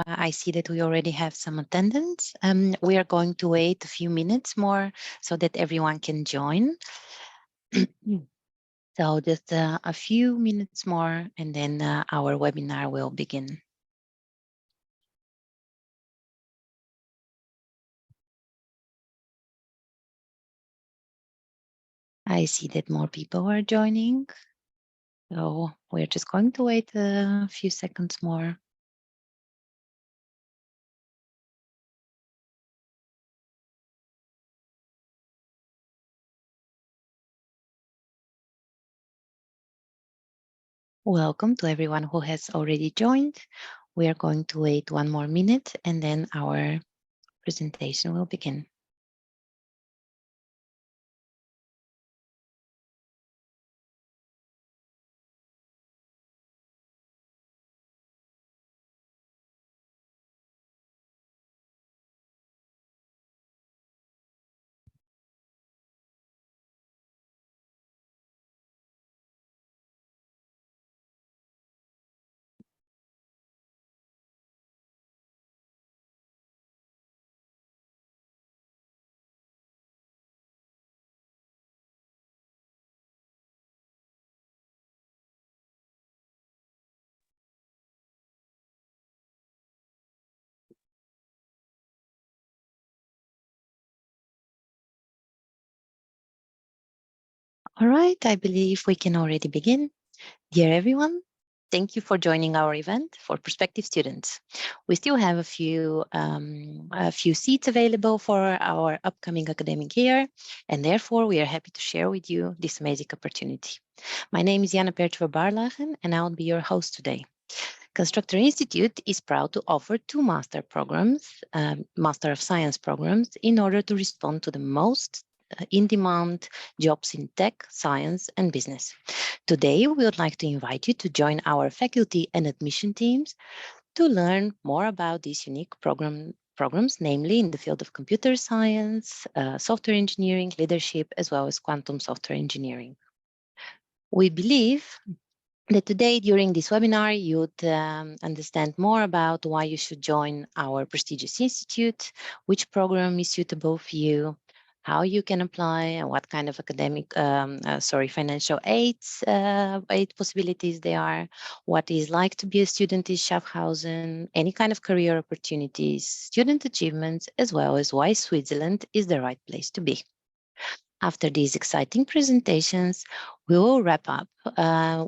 I see that we already have some attendance. We are going to wait a few minutes more so that everyone can join. So just a few minutes more and then our webinar will begin. I see that more people are joining. So we're just going to wait a few seconds more. Welcome to everyone who has already joined. We are going to wait one more minute and then our presentation will begin. All right, I believe we can already begin. Dear everyone, thank you for joining our event for prospective students. We still have a few seats available for our upcoming academic year, and therefore we are happy to share with you this amazing opportunity. My name is Jana Pertwer-Barlagen, and I will be your host today. Constructor Institute is proud to offer two master programs, Master of Science programs, in order to respond to the most in-demand jobs in tech, science, and business. Today, we would like to invite you to join our faculty and admission teams to learn more about these unique programs, namely in the field of computer science, software engineering, leadership, as well as quantum software engineering. We believe that today, during this webinar, you'd understand more about why you should join our prestigious institute, which program is suitable for you, how you can apply, and what kind of financial aid possibilities there are, what it's like to be a student in Schaffhausen, any kind of career opportunities, student achievements, as well as why Switzerland is the right place to be. After these exciting presentations, we will wrap up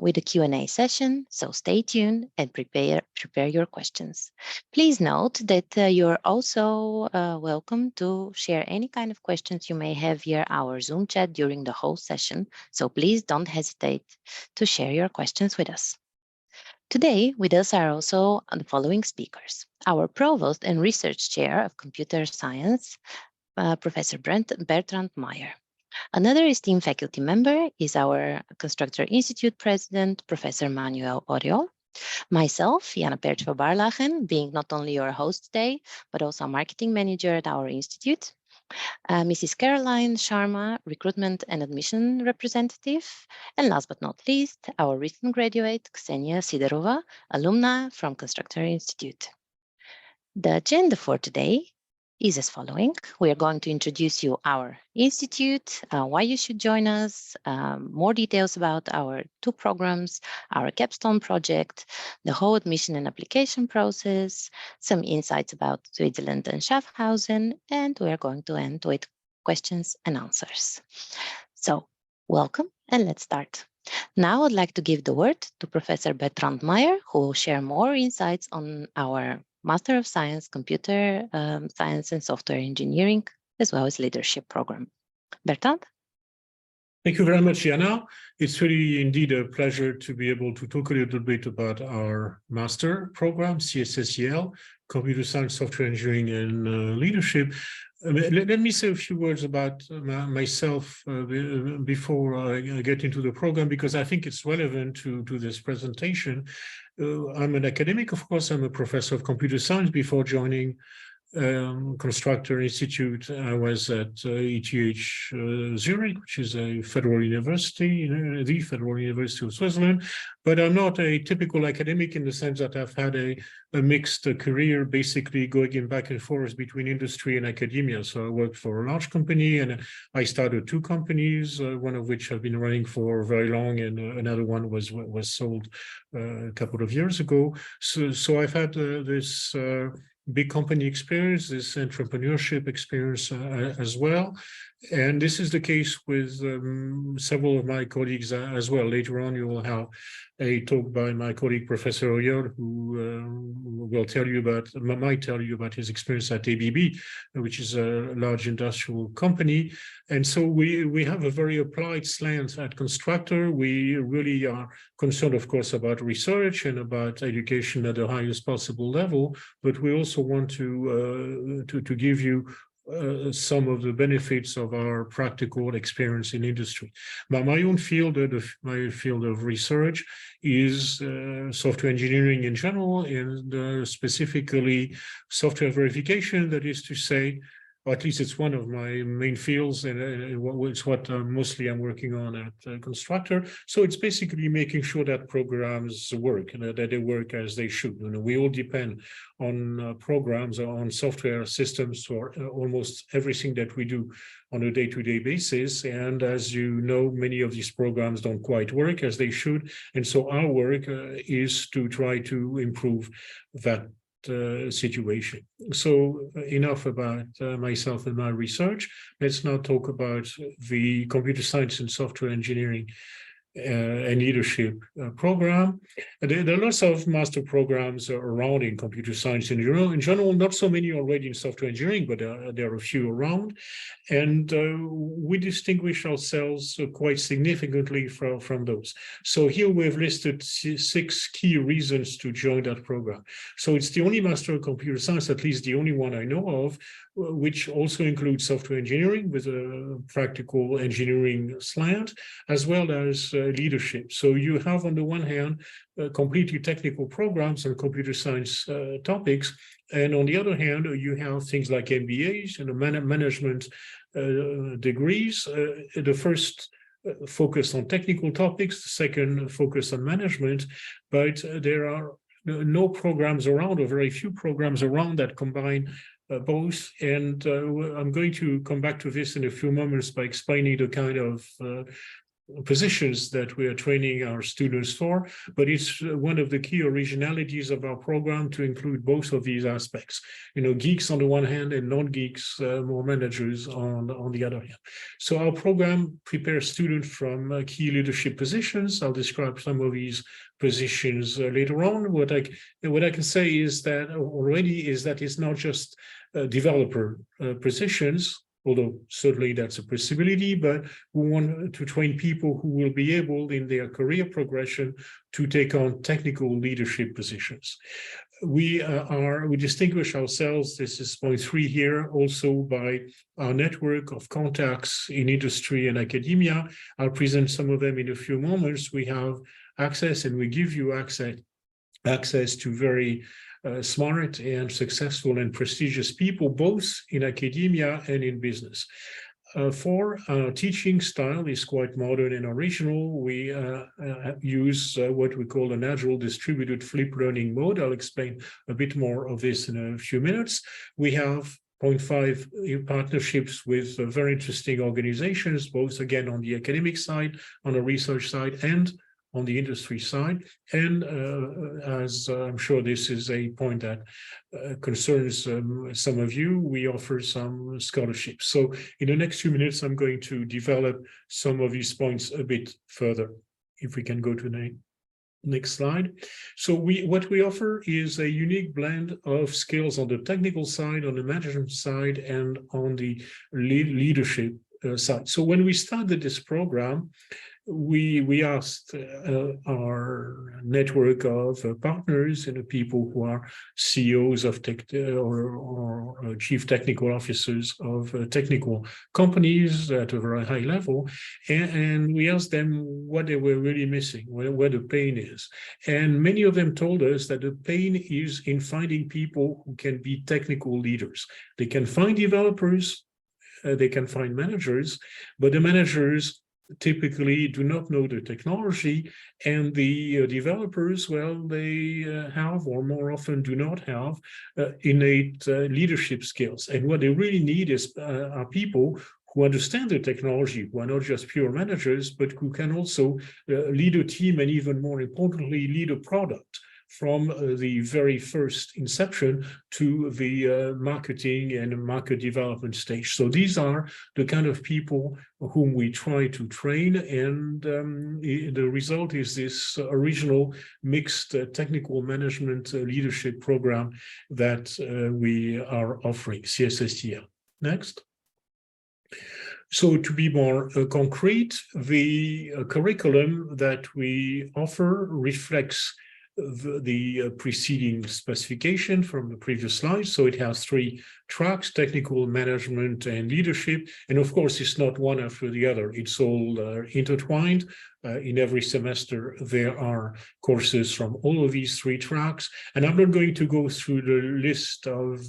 with a Q&A session, so stay tuned and prepare your questions. Please note that you're also welcome to share any kind of questions you may have via our Zoom chat during the whole session, so please don't hesitate to share your questions with us. Today with us are also the following speakers: our Provost and Research Chair of Computer Science, Professor Bertrand Meyer. Another esteemed faculty member is our Constructor Institute President, Professor Manuel Oriol. Myself, Jana Pertwer-Barlagen, being not only your host today, but also Marketing Manager at our institute. Mrs. Caroline Sharma, Recruitment and Admission Representative. And last but not least, our recent graduate, Ksenia Sidorova, alumna from Constructor Institute. The agenda for today is as following. We are going to introduce you our institute, why you should join us, more details about our two programs, our Capstone project, the whole admission and application process, some insights about Switzerland and Schaffhausen, and we are going to end with questions and answers. So welcome and let's start. Now I'd like to give the word to Professor Bertrand Meyer, who will share more insights on our Master of Science, Computer Science and Software Engineering, as well as Leadership Program. Bertrand? Thank you very much, Jana. It's really indeed a pleasure to be able to talk a little bit about our master program, CSSL, Computer Science, Software Engineering, and Leadership. Let me say a few words about myself before I get into the program, because I think it's relevant to this presentation. I'm an academic, of course. I'm a professor of computer science before joining Constructor Institute, I was at ETH Zurich, which is a federal university, the Federal University of Switzerland. But I'm not a typical academic in the sense that I've had a mixed career, basically going back and forth between industry and academia. So I worked for a large company, and I started two companies, one of which I've been running for very long, and another one was sold a couple of years ago. So I've had this big company experience, this entrepreneurship experience as well. And this is the case with several of my colleagues as well. Later on, you will have a talk by my colleague, Professor Oyod, who will tell you might tell you about his experience at ABB, which is a large industrial company. And so we have a very applied slant at Constructor. We really are concerned, of course, about research and about education at the highest possible level, but we also want to give you some of the benefits of our practical experience in industry. But my own field, my field of research, is software engineering in general, and specifically software verification. That is to say, or at least it's one of my main fields, and it's what mostly I'm working on at Constructor. So it's basically making sure that programs work and that they work as they should. We all depend on programs or on software systems for almost everything that we do on a day-to-day basis. And as you know, many of these programs don't quite work as they should. And so our work is to try to improve that situation. So enough about myself and my research. Let's now talk about the computer science and software engineering and leadership program. There are lots of master programs around in computer science in general, not so many already in software engineering, but there are a few around. And we distinguish ourselves quite significantly from those. So here we've listed 6 key reasons to join that program. So it's the only master of computer science, at least the only one I know of, which also includes software engineering with a practical engineering slant, as well as leadership. So you have, on the one hand, completely technical programs on computer science topics, and on the other hand, you have things like MBAs and management degrees. The first focus on technical topics, the second focus on management, but there are no programs around, or very few programs around, that combine both. And I'm going to come back to this in a few moments by explaining the kind of positions that we are training our students for, but it's one of the key originalities of our program to include both of these aspects. Geeks on the one hand and non-geeks, more managers on the other hand. So our program prepares students from key leadership positions. I'll describe some of these positions later on. What I can say is that already is that it's not just developer positions, although certainly that's a possibility, but we want to train people who will be able in their career progression to take on technical leadership positions. We distinguish ourselves, this is point 3 here, also by our network of contacts in industry and academia. I'll present some of them in a few moments. We have access, and we give you access to very smart and successful and prestigious people, both in academia and in business. For our teaching style is quite modern and original. We use what we call an agile distributed flip learning mode. I'll explain a bit more of this in a few minutes. We have 0.5 partnerships with very interesting organizations, both again on the academic side, on the research side, and on the industry side. And as I'm sure this is a point that concerns some of you, we offer some scholarships. So in the next few minutes, I'm going to develop some of these points a bit further. If we can go to the next slide. So what we offer is a unique blend of skills on the technical side, on the management side, and on the leadership side. So when we started this program, we asked our network of partners and people who are CEOs of tech or chief technical officers of technical companies at a very high level, and we asked them what they were really missing, where the pain is. And many of them told us that the pain is in finding people who can be technical leaders. They can find developers, they can find managers, but the managers typically do not know the technology, and the developers, well, they have, or more often do not have, innate leadership skills. And what they really need is are people who understand the technology, who are not just pure managers, but who can also lead a team, and even more importantly, lead a product from the very first inception to the marketing and market development stage. So these are the kind of people whom we try to train, and the result is this original mixed technical management leadership program that we are offering, CSSL. Next. So to be more concrete, the curriculum that we offer reflects the preceding specification from the previous slide. So it has 3 tracks: technical, management, and leadership. And of course, it's not one after the other. It's all intertwined. In every semester, there are courses from all of these 3 tracks. And I'm not going to go through the list of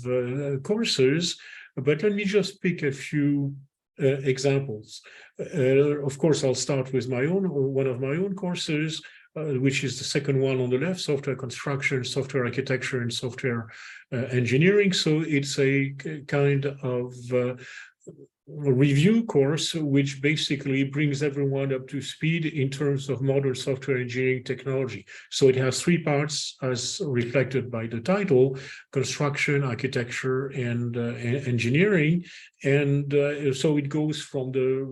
courses, but let me just pick a few examples. Of course, I'll start with one of my own courses, which is the second one on the left: software construction, software architecture, and software engineering. So it's a kind of review course, which basically brings everyone up to speed in terms of modern software engineering technology. So it has 3 parts, as reflected by the title: construction, architecture, and engineering. And so it goes from the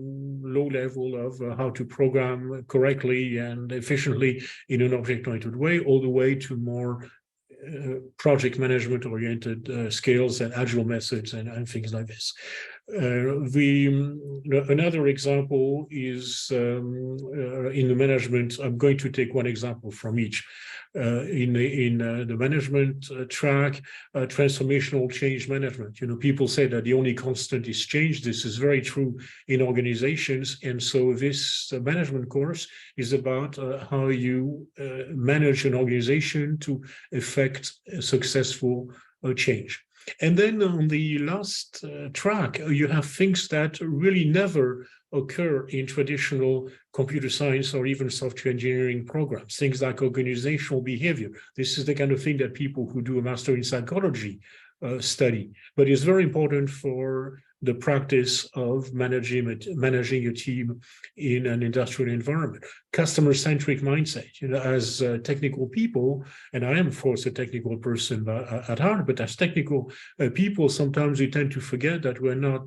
low level of how to program correctly and efficiently in an object-oriented way, all the way to more project management oriented skills and agile methods and things like this. Another example is in the management. I'm going to take one example from each. In the management track, transformational change management. People say that the only constant is change. This is very true in organizations. And so this management course is about how you manage an organization to effect a successful change. And then on the last track, you have things that really never occur in traditional computer science or even software engineering programs, things like organizational behavior. This is the kind of thing that people who do a master in psychology study, but it's very important for the practice of managing a team in an industrial environment. Customer-centric mindset. As technical people, and I am, of course, a technical person at heart, but as technical people, sometimes we tend to forget that we're not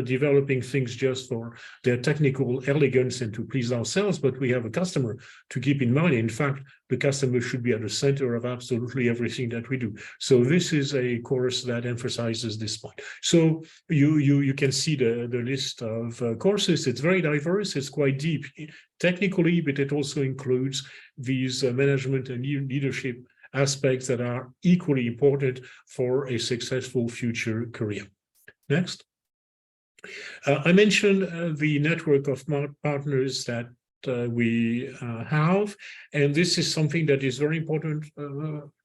developing things just for their technical elegance and to please ourselves, but we have a customer to keep in mind. In fact, the customer should be at the center of absolutely everything that we do. So this is a course that emphasizes this point. So you can see the list of courses. It's very diverse. It's quite deep technically, but it also includes these management and leadership aspects that are equally important for a successful future career. Next. I mentioned the network of partners that we have, and this is something that is very important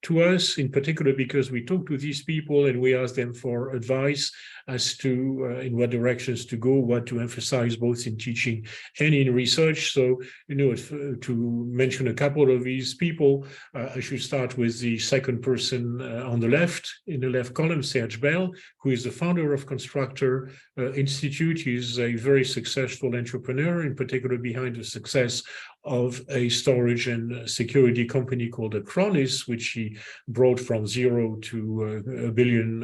to us, in particular because we talk to these people and we ask them for advice as to in what directions to go, what to emphasize both in teaching and in research. So, to mention a couple of these people, I should start with the second person on the left, in the left column, Serge Bell, who is the founder of Constructor Institute. He's a very successful entrepreneur, in particular behind the success of a storage and security company called Acronis, which he brought from zero to $1 billion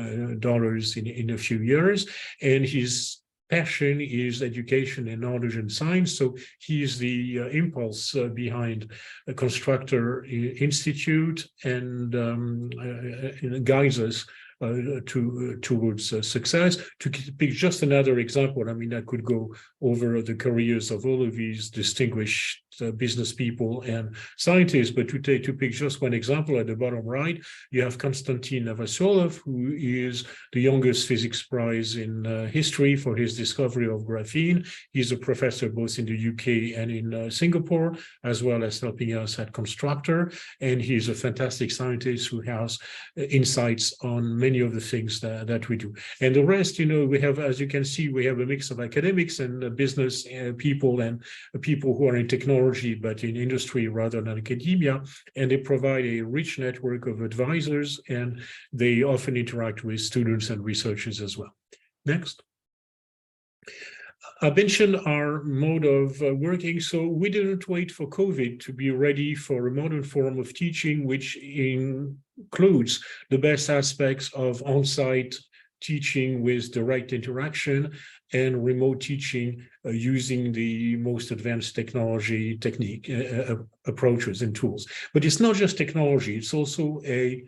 in a few years. And his passion is education and knowledge and science. So he is the impulse behind a Constructor Institute and guides us towards success. To pick just another example, I mean, I could go over the careers of all of these distinguished business people and scientists, but to pick just one example, at the bottom right, you have Konstantin Novoselov, who is the youngest physics prize in history for his discovery of graphene. He's a professor both in the UK and in Singapore, as well as helping us at Constructor. And he's a fantastic scientist who has insights on many of the things that we do. And the rest, we have, as you can see, we have a mix of academics and business people and people who are in technology, but in industry rather than academia. And they provide a rich network of advisors, and they often interact with students and researchers as well. Next. I mentioned our mode of working. So we didn't wait for COVID to be ready for a modern form of teaching, which includes the best aspects of on-site teaching with direct interaction and remote teaching using the most advanced technology approaches and tools. But it's not just technology, it's also a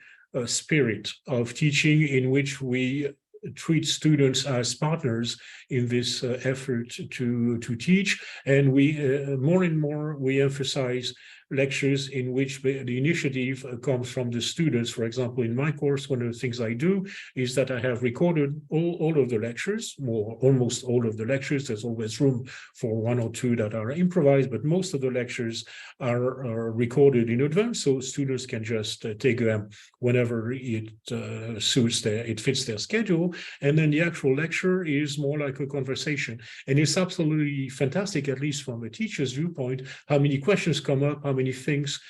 spirit of teaching in which we treat students as partners in this effort to teach. And we more and more we emphasize lectures in which the initiative comes from the students. For example, in my course, one of the things I do is that I have recorded all of the lectures, or almost all of the lectures. There's always room for one or two that are improvised, but most of the lectures are recorded in advance, so students can just take them whenever it fits their schedule. And then the actual lecture is more like a conversation. And it's absolutely fantastic, at least from a teacher's viewpoint, how many questions come up, how many things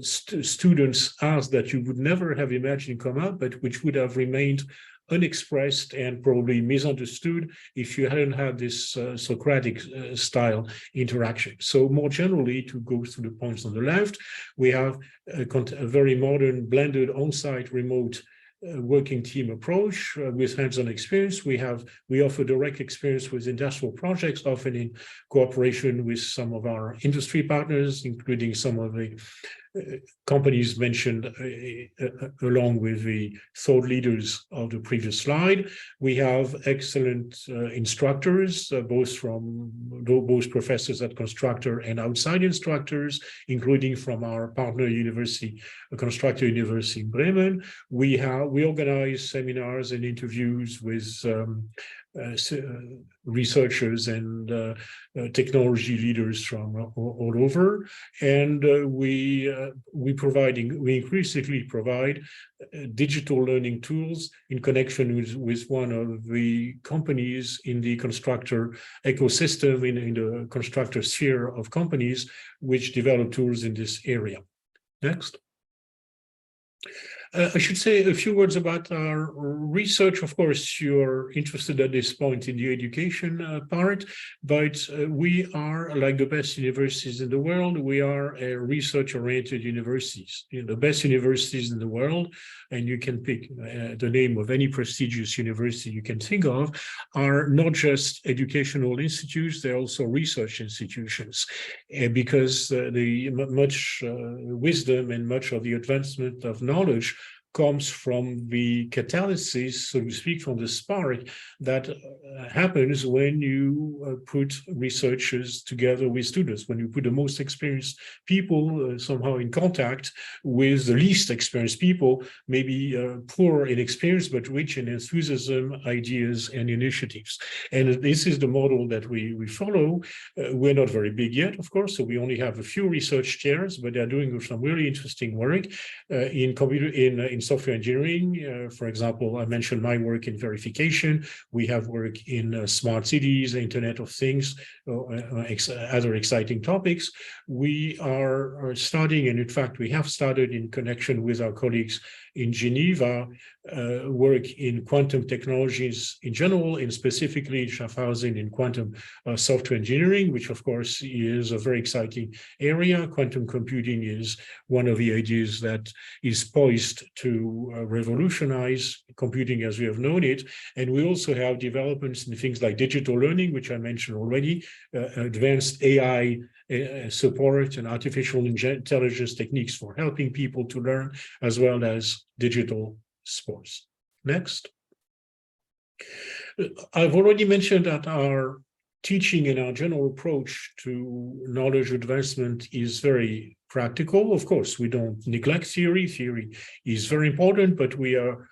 students ask that you would never have imagined come up, but which would have remained unexpressed and probably misunderstood if you hadn't had this Socratic style interaction. So more generally, to go through the points on the left, we have a very modern blended on-site remote working team approach with hands-on experience. We offer direct experience with industrial projects, often in cooperation with some of our industry partners, including some of the companies mentioned along with the thought leaders of the previous slide. We have excellent instructors, both professors at Constructor and outside instructors, including from our partner university, Constructor University in Bremen. We organize seminars and interviews with researchers and technology leaders from all over, and we increasingly provide digital learning tools in connection with one of the companies in the Constructor ecosystem, in the Constructor sphere of companies, which develop tools in this area. Next. I should say a few words about our research. Of course, you're interested at this point in the education part, but we are, like the best universities in the world, we are a research-oriented universities. The best universities in the world, and you can pick the name of any prestigious university you can think of, are not just educational institutes, they're also research institutions, because the much wisdom and much of the advancement of knowledge comes from the catalysis, so to speak, from the spark that happens when you put researchers together with students, when you put the most experienced people somehow in contact with the least experienced people, maybe poor in experience, but rich in enthusiasm, ideas, and initiatives. And this is the model that we follow. We're not very big yet, of course, so we only have a few research chairs, but they're doing some really interesting work in software engineering. For example, I mentioned my work in verification. We have work in smart cities, Internet of Things, other exciting topics. We are starting, and in fact, we have started in connection with our colleagues in Geneva, work in quantum technologies in general, and specifically Schaffhausen in quantum software engineering, which of course is a very exciting area. Quantum computing is one of the ideas that is poised to revolutionize computing as we have known it. And we also have developments in things like digital learning, which I mentioned already, advanced AI support and artificial intelligence techniques for helping people to learn, as well as digital sports. Next. I've already mentioned that our teaching and our general approach to knowledge advancement is very practical. Of course, we don't neglect theory. Theory is very important, but we are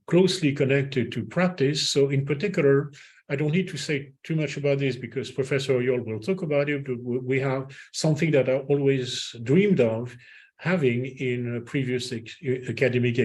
closely connected to practice. So in particular, I don't need to say too much about this because Professor Oyol will talk about it. We have something that I always dreamed of having in previous academic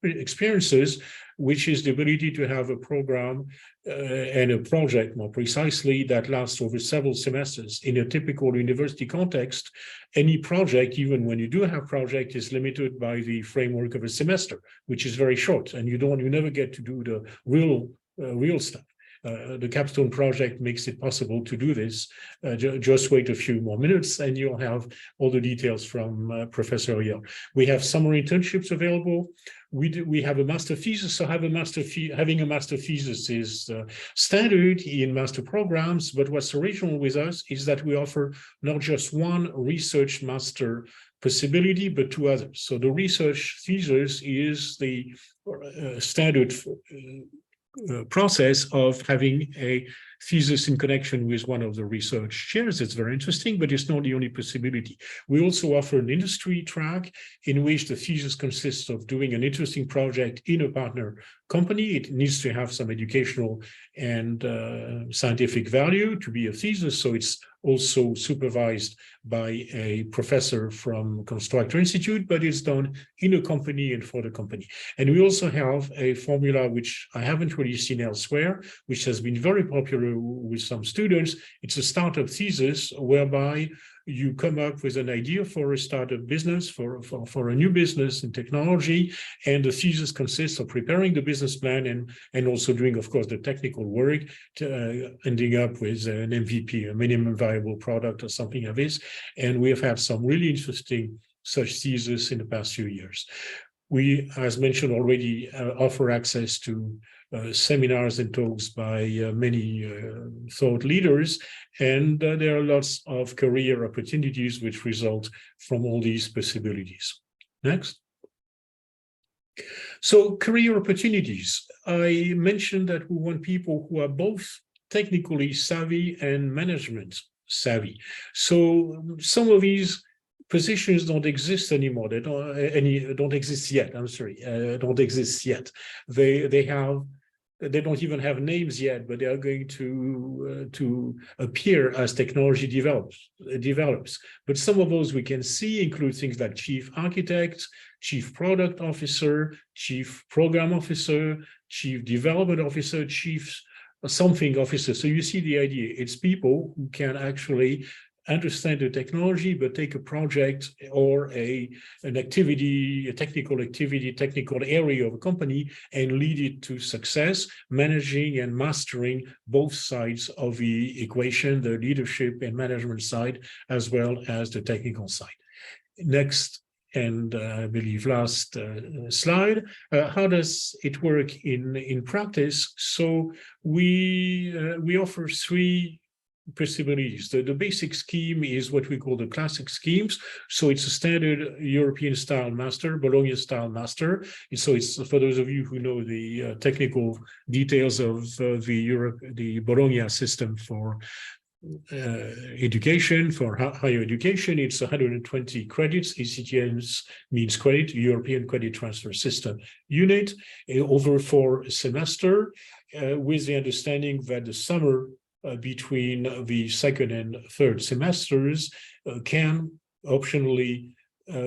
experiences, which is the ability to have a program and a project, more precisely, that lasts over several semesters. In a typical university context, any project, even when you do have project, is limited by the framework of a semester, which is very short, and you never get to do the real stuff. The Capstone project makes it possible to do this. Just wait a few more minutes and you'll have all the details from Professor Oyol. We have summer internships available. We have a master thesis, so having a master thesis is standard in master programs, but what's original with us is that we offer not just one research master possibility, but two others. So the research thesis is the standard process of having a thesis in connection with one of the research chairs. It's very interesting, but it's not the only possibility. We also offer an industry track in which the thesis consists of doing an interesting project in a partner company. It needs to have some educational and scientific value to be a thesis, so it's also supervised by a professor from Constructor Institute, but it's done in a company and for the company. And we also have a formula which I haven't really seen elsewhere, which has been very popular with some students. It's a startup thesis whereby you come up with an idea for a startup business, for a new business in technology, and the thesis consists of preparing the business plan and also doing, of course, the technical work, to, ending up with an MVP, a minimum viable product or something like this. And we have had some really interesting such theses in the past few years. We, as mentioned already, offer access to seminars and talks by many thought leaders, and there are lots of career opportunities which result from all these possibilities. Next. So career opportunities. I mentioned that we want people who are both technically savvy and management savvy. So some of these positions don't exist anymore. They don't exist yet. I'm sorry, don't exist yet. They don't even have names yet, but they are going to appear as technology develops. But some of those we can see include things like chief architect, chief product officer, chief program officer, chief development officer, chief something officer. So you see the idea. It's people who can actually understand the technology, but take a project or an activity, a technical activity, technical area of a company and lead it to success, managing and mastering both sides of the equation, the leadership and management side, as well as the technical side. Next, and I believe last slide, how does it work in practice? So we offer three possibilities. The basic scheme is what we call the classic schemes. So it's a standard European style master, Bologna style master. And so it's for those of you who know the technical details of the Bologna system for education, for higher education, it's 120 credits. ECTS means credit, European Credit Transfer System unit, over 4 semesters, with the understanding that the summer between the second and third semesters can optionally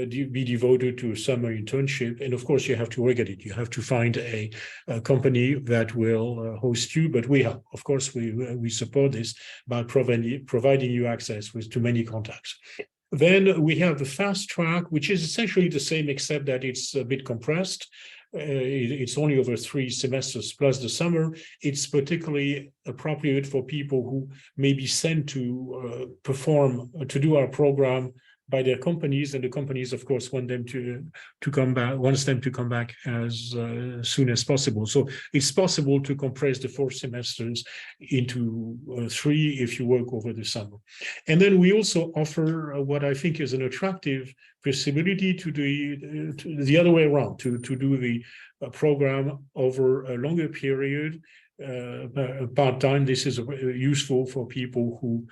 be devoted to a summer internship. And of course, you have to work at it. You have to find a company that will host you. But we help. Of course, we support this by providing you access to many contacts. Then we have the fast track, which is essentially the same, except that it's a bit compressed. It's only over 3 semesters plus the summer. It's particularly appropriate for people who may be sent to do our program by their companies, and the companies, of course, wants them to come back as soon as possible. So it's possible to compress the 4 semesters into 3 if you work over the summer. And then we also offer what I think is an attractive possibility to do the other way around, to do the program over a longer period, part-time. This is useful for people who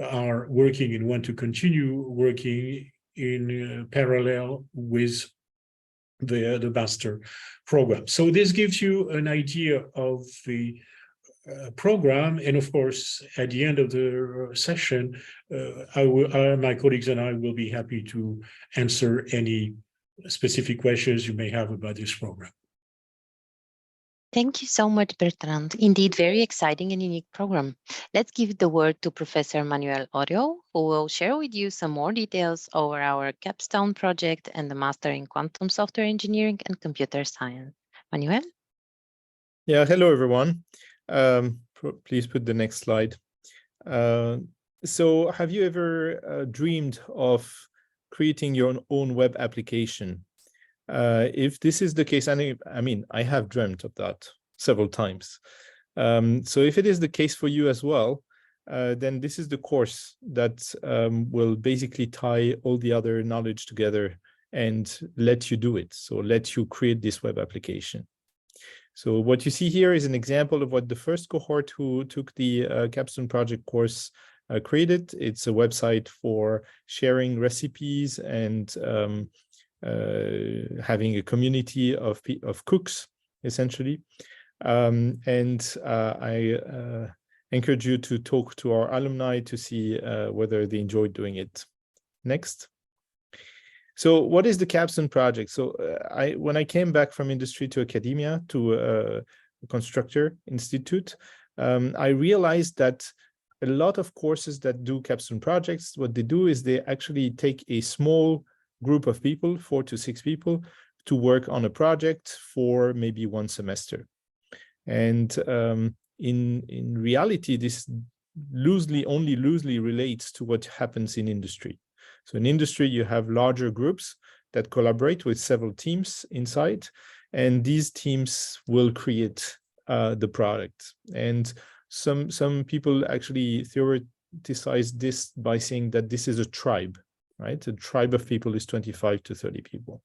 are working and want to continue working in parallel with the master program. So this gives you an idea of the program, and of course, at the end of the session, my colleagues and I will be happy to answer any specific questions you may have about this program. Thank you so much, Bertrand. Indeed, very exciting and unique program. Let's give the word to Professor Manuel Orio, who will share with you some more details over our Capstone project and the Master in Quantum Software Engineering and Computer Science. Manuel? Yeah, hello, everyone. Please put the next slide. So have you ever dreamed of creating your own web application? If this is the case, I mean, I have dreamt of that several times. So if it is the case for you as well, then this is the course that will basically tie all the other knowledge together and let you do it. So let you create this web application. So what you see here is an example of what the first cohort who took the Capstone project course created. It's a website for sharing recipes and having a community of cooks, essentially. I encourage you to talk to our alumni to see whether they enjoyed doing it. Next. So what is the Capstone project? So when I came back from industry to academia to Constructor Institute, I realized that a lot of courses that do Capstone projects, what they do is they actually take a small group of people, 4 to 6 people, to work on a project for maybe 1 semester. And in reality, this only loosely relates to what happens in industry. So in industry, you have larger groups that collaborate with several teams inside, and these teams will create the product. And some people actually theorize this by saying that this is a tribe, right? A tribe of people is 25 to 30 people.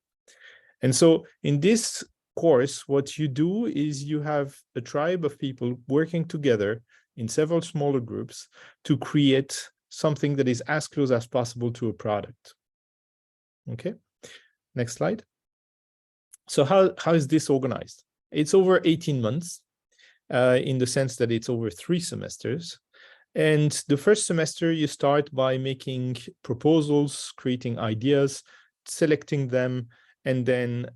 And so in this course, what you do is you have a tribe of people working together in several smaller groups to create something that is as close as possible to a product. Okay, next slide. So how is this organized? It's over 18 months in the sense that it's over 3 semesters. And the first semester, you start by making proposals, creating ideas, selecting them, and then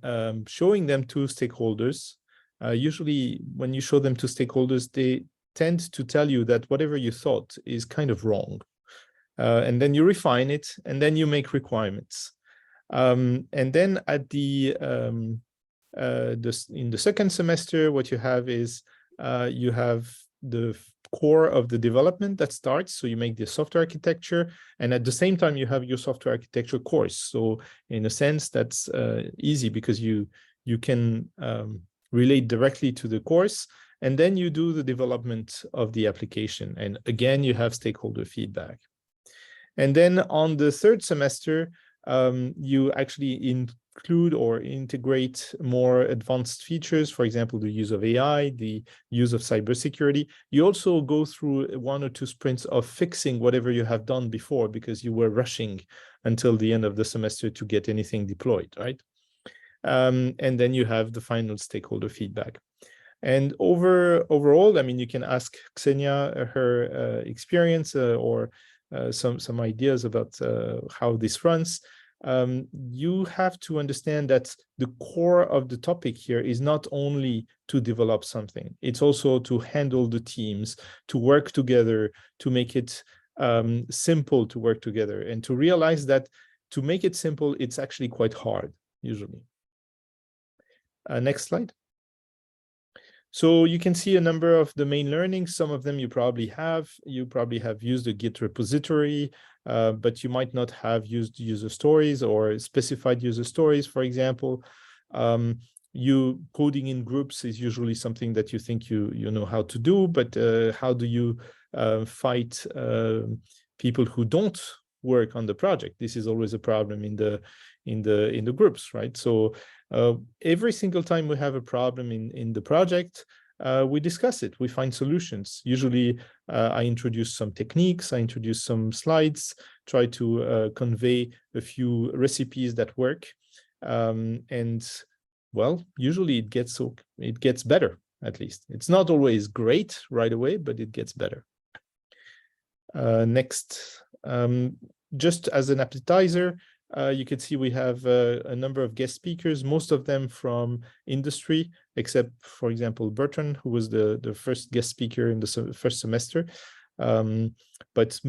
showing them to stakeholders. Usually, when you show them to stakeholders, they tend to tell you that whatever you thought is kind of wrong. And then you refine it, and then you make requirements. And then at in the second semester, what you have is you have the core of the development that starts. So you make the software architecture, and at the same time, you have your software architecture course. So in a sense, that's easy because you can relate directly to the course, and then you do the development of the application. And again, you have stakeholder feedback. And then on the third semester, you actually include or integrate more advanced features, for example, the use of AI, the use of cybersecurity. You also go through 1 or 2 sprints of fixing whatever you have done before because you were rushing until the end of the semester to get anything deployed, right? And then you have the final stakeholder feedback. And overall, I mean, you can ask Ksenia her experience or some ideas about how this runs. You have to understand that the core of the topic here is not only to develop something, it's also to handle the teams, to work together, to make it simple to work together, and to realize that to make it simple, it's actually quite hard, usually. Next slide. So you can see a number of the main learnings. Some of them you probably have. You probably have used a Git repository, but you might not have used user stories or specified user stories, for example. You coding in groups is usually something that you think you know how to do, but how do you fight people who don't work on the project? This is always a problem in the groups, right? So every single time we have a problem in the project, we discuss it, we find solutions. Usually I introduce some techniques, I introduce some slides, try to convey a few recipes that work. And well, usually it gets better, at least. It's not always great right away, but it gets better. Next, just as an appetizer, you can see we have a number of guest speakers, most of them from industry, except, for example, Bertrand, who was the first guest speaker in the first semester. But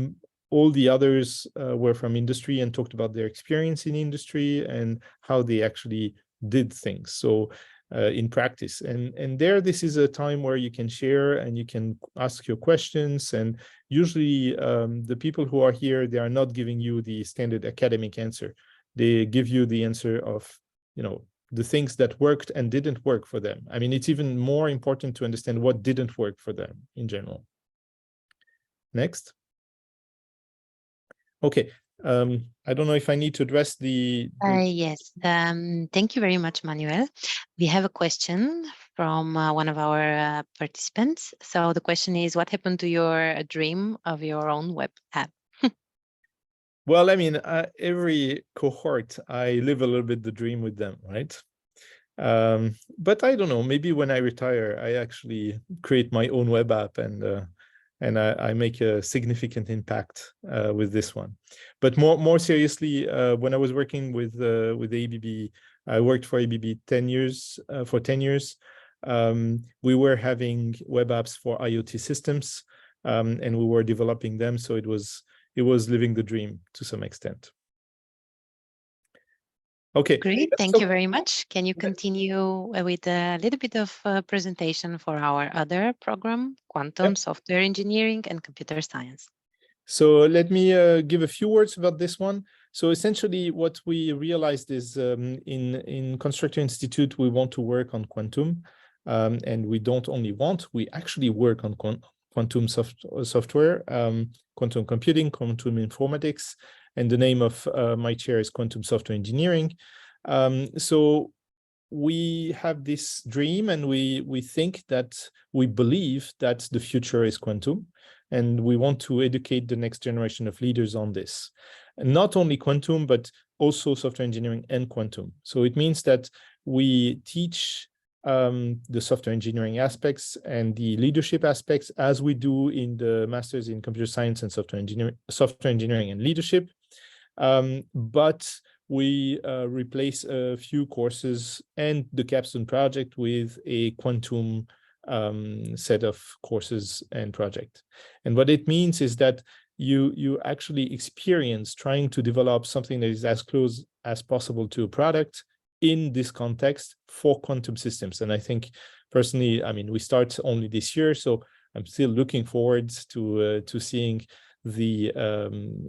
all the others were from industry and talked about their experience in industry and how they actually did things. So in practice, and there, this is a time where you can share and you can ask your questions. And usually the people who are here, they are not giving you the standard academic answer. They give you the answer of, you know, the things that worked and didn't work for them. I mean, it's even more important to understand what didn't work for them in general. Next. Okay. I don't know if I need to address the Yes. Thank you very much, Manuel. We have a question from one of our participants. So the question is, what happened to your dream of your own web app? Well, I mean, every cohort, I live a little bit the dream with them, right? But I don't know, maybe when I retire, I actually create my own web app and I make a significant impact with this one. But more seriously, when I was working with ABB, I worked for ABB 10 years. For 10 years, we were having web apps for IoT systems, and we were developing them. So it was living the dream to some extent. Okay. Great, thank you very much. Can you continue with a little bit of presentation for our other program, Quantum Software Engineering and Computer Science? So let me give a few words about this one. So essentially what we realized is in Constructor Institute, we want to work on quantum. And we don't only want, we actually work on quantum software, quantum computing, quantum informatics, and the name of my chair is Quantum Software Engineering. So we have this dream, and we think that we believe that the future is quantum, and we want to educate the next generation of leaders on this. And not only quantum, but also software engineering and quantum. So it means that we teach the software engineering aspects and the leadership aspects as we do in the Masters in Computer Science and Software Engineering and Leadership. But we replace a few courses and the Capstone project with a quantum set of courses and project. And what it means is that you actually experience trying to develop something that is as close as possible to a product in this context for quantum systems. And I think personally, I mean, we start only this year, so I'm still looking forward to seeing the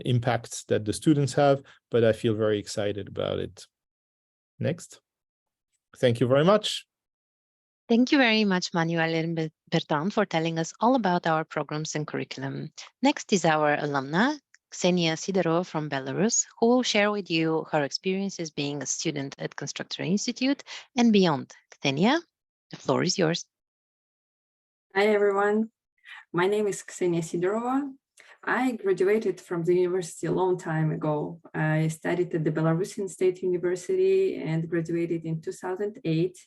impacts that the students have, but I feel very excited about it. Next. Thank you very much. Thank you very much, Manuel and Bertrand, for telling us all about our programs and curriculum. Next is our alumna, Ksenia Sidorova from Belarus, who will share with you her experiences being a student at Constructor Institute and beyond. Ksenia, the floor is yours. Hi, everyone. My name is Ksenia Sidorova. I graduated from the university a long time ago. I studied at the Belarusian State University and graduated in 2008.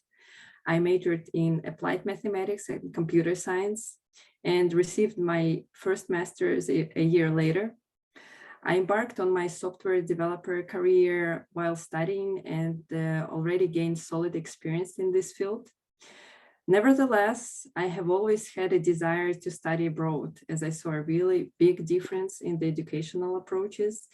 I majored in applied mathematics and computer science and received my first master's a year later. I embarked on my software developer career while studying and already gained solid experience in this field. Nevertheless, I have always had a desire to study abroad, as I saw a really big difference in the educational approaches.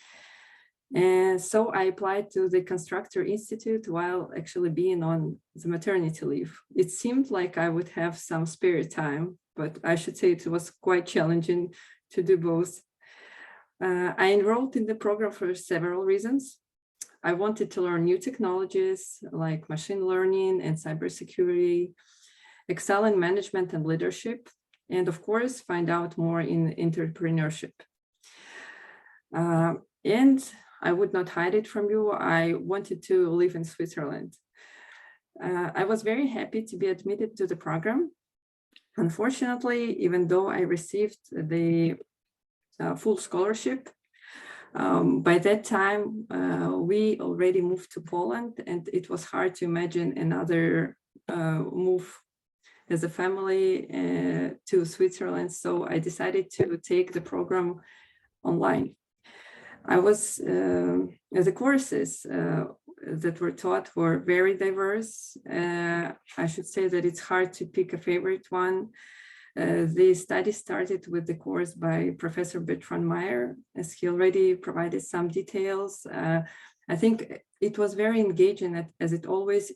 And so I applied to the Constructor Institute while actually being on the maternity leave. It seemed like I would have some spare time, but I should say it was quite challenging to do both. I enrolled in the program for several reasons. I wanted to learn new technologies like machine learning and cybersecurity, excel in management and leadership, and of course, find out more in entrepreneurship. And I would not hide it from you. I wanted to live in Switzerland. I was very happy to be admitted to the program. Unfortunately, even though I received the full scholarship, by that time, we already moved to Poland, and it was hard to imagine another move as a family to Switzerland. So I decided to take the program online. The courses that were taught were very diverse. I should say that it's hard to pick a favorite one. The study started with the course by Professor Bertrand Meyer, as he already provided some details. I think it was very engaging as it always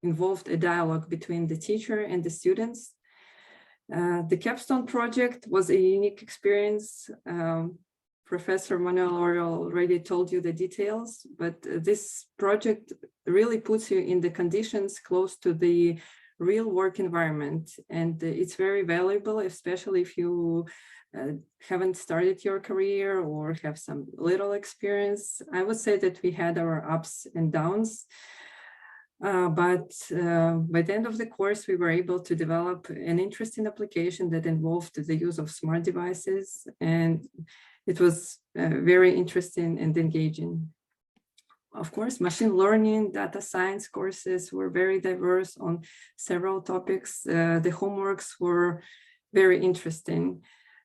involved a dialogue between the teacher and the students. The Capstone project was a unique experience. Professor Manuel already told you the details, but this project really puts you in the conditions close to the real work environment. And it's very valuable, especially if you haven't started your career or have some little experience. I would say that we had our ups and downs. But by the end of the course, we were able to develop an interesting application that involved the use of smart devices, and it was very interesting and engaging. Of course, machine learning, data science courses were very diverse on several topics. The homeworks were very interesting.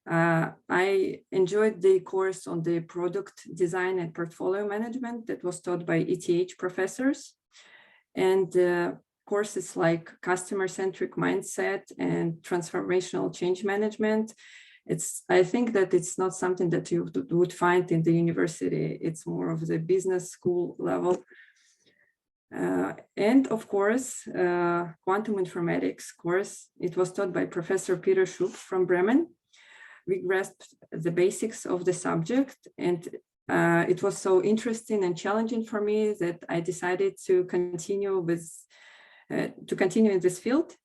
I enjoyed the course on the product design and portfolio management that was taught by ETH professors. And courses like customer-centric mindset and transformational change management. I think that it's not something that you would find in the university. It's more of the business school level. And of course, quantum informatics course, it was taught by Professor Peter Schupp from Bremen. We grasped the basics of the subject, and it was so interesting and challenging for me that I decided to continue in this field.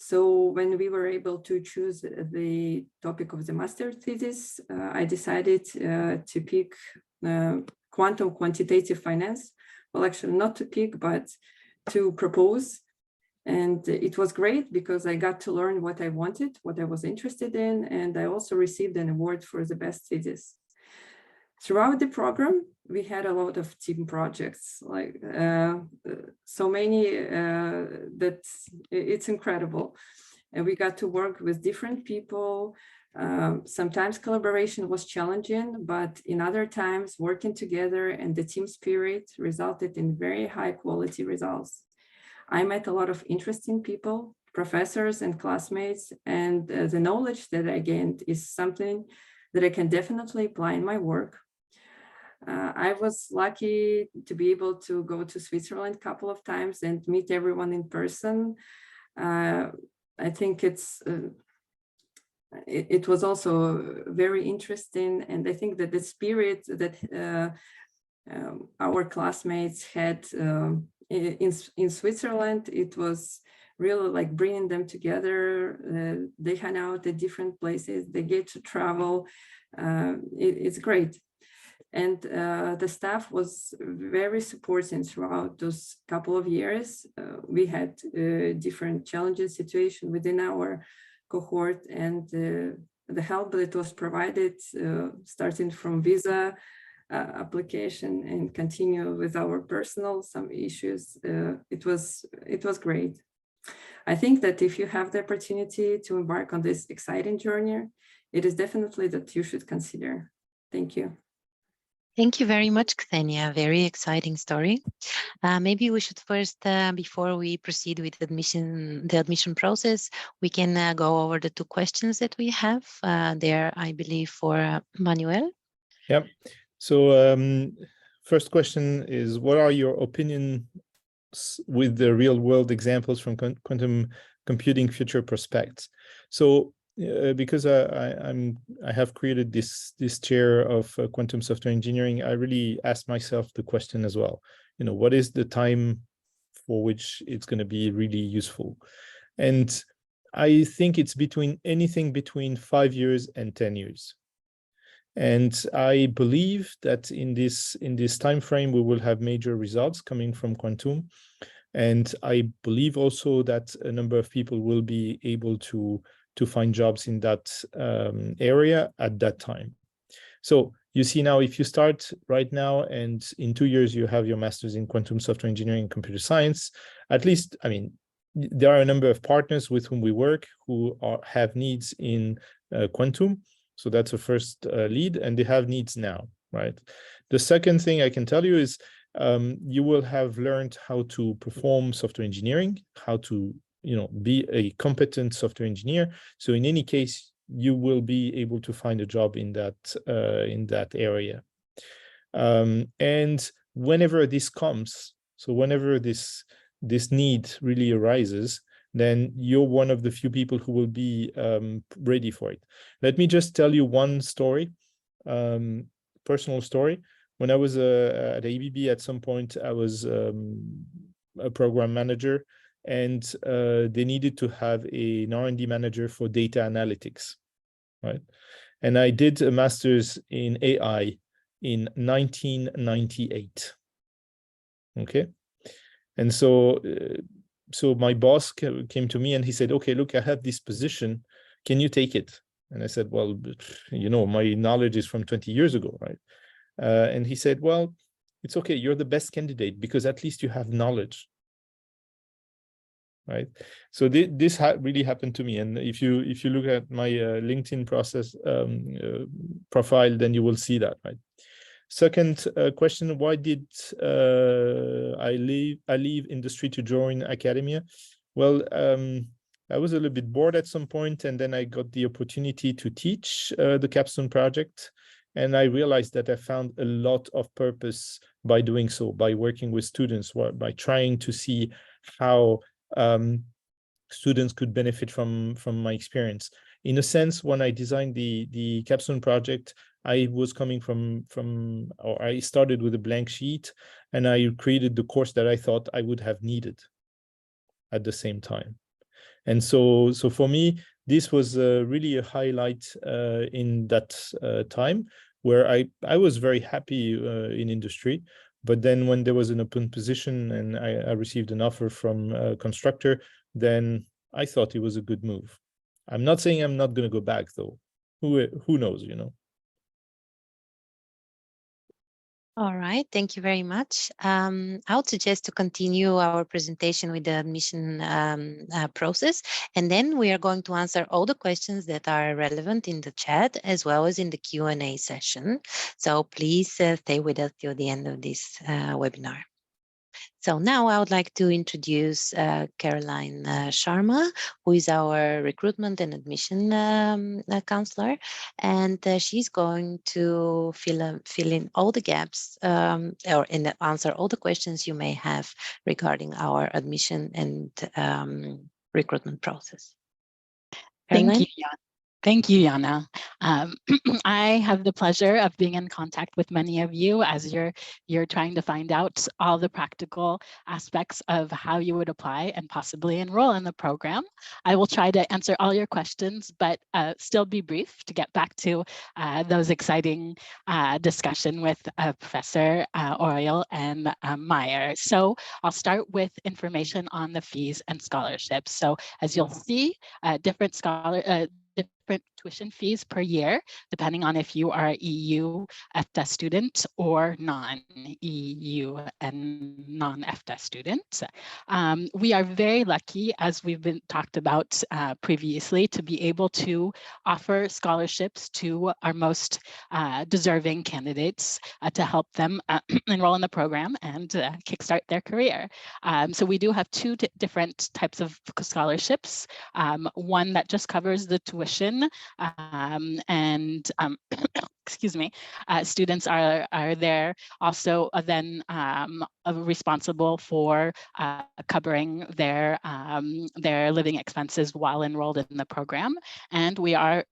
So when we were able to choose the topic of the master thesis, I decided to pick quantum quantitative finance. Well, actually not to pick, but to propose. And it was great because I got to learn what I wanted, what I was interested in, and I also received an award for the best thesis. Throughout the program, we had a lot of team projects, like so many that it's incredible. And we got to work with different people. Sometimes collaboration was challenging, but in other times working together and the team spirit resulted in very high quality results. I met a lot of interesting people, professors and classmates, and the knowledge that I gained is something that I can definitely apply in my work. I was lucky to be able to go to Switzerland a couple of times and meet everyone in person. I think it was also very interesting, and I think that the spirit that our classmates had in Switzerland, it was really like bringing them together. They hang out at different places, they get to travel. It's great. And the staff was very supporting throughout those couple of years. We had different challenging situations within our cohort, and the help that was provided, starting from visa application and continue with our personal some issues, it was great. I think that if you have the opportunity to embark on this exciting journey, it is definitely that you should consider. Thank you. Thank you very much, Ksenia. Very exciting story. Maybe we should first, before we proceed with the admission process, we can go over the two questions that we have there, I believe, for Manuel. Yep. So first question is, what are your opinions with the real world examples from quantum computing future prospects? So because I have created this chair of quantum software engineering, I really asked myself the question as well. What is the time for which it's going to be really useful? And I think it's anything between 5 years and 10 years. And I believe that in this time frame, we will have major results coming from quantum. And I believe also that a number of people will be able to find jobs in that area at that time. So you see now, if you start right now and in 2 years you have your master's in quantum software engineering and computer science, at least, I mean, there are a number of partners with whom we work who have needs in quantum. So that's a first lead, and they have needs now, right? The second thing I can tell you is you will have learned how to perform software engineering, how to be a competent software engineer. So in any case, you will be able to find a job in that area. And whenever this comes, so whenever this need really arises, then you're one of the few people who will be ready for it. Let me just tell you one story, personal story. When I was at ABB, at some point, I was a program manager, and they needed to have an R&D manager for data analytics, right? And I did a master's in AI in 1998. Okay, and so my boss came to me and he said, "Okay, look, I have this position. Can you take it?" And I said, "Well, my knowledge is from 20 years ago, right?" And he said, "Well, it's okay. You're the best candidate because at least you have knowledge." Right. So this really happened to me. And if you look at my LinkedIn profile, then you will see that, right? Second question: why did I leave industry to join academia? Well, I was a little bit bored at some point, and then I got the opportunity to teach the Capstone project. And I realized that I found a lot of purpose by doing so, by working with students, by trying to see how students could benefit from my experience. In a sense, when I designed the Capstone project, I was coming or I started with a blank sheet, and I created the course that I thought I would have needed at the same time. And so for me, this was really a highlight in that time, where I was very happy in industry. But then when there was an open position and I received an offer from Constructor, then I thought it was a good move. I'm not saying I'm not going to go back, though. Who knows, All right, thank you very much. I would suggest to continue our presentation with the admission process, and then we are going to answer all the questions that are relevant in the chat as well as in the Q&A session. So please stay with us till the end of this webinar. So now I would like to introduce Caroline Sharma, who is our recruitment and admission counselor, and she's going to fill in all the gaps and answer all the questions you may have regarding our admission and recruitment process. Caroline? Thank you, Jan. Thank you, Jana. I have the pleasure of being in contact with many of you as you're trying to find out all the practical aspects of how you would apply and possibly enroll in the program. I will try to answer all your questions, but still be brief to get back to those exciting discussion with Professor Oriel and Meyer. So I'll start with information on the fees and scholarships. So as you'll see, different tuition fees per year, depending on if you are EU EFTA student or non-EU and non-EFTA student. We are very lucky, as we've been talked about previously, to be able to offer scholarships to our most deserving candidates to help them enroll in the program and kickstart their career. So we do have two different types of scholarships. One that just covers the tuition application, and excuse me, students are there also then responsible for covering their living expenses while enrolled in the program. And we are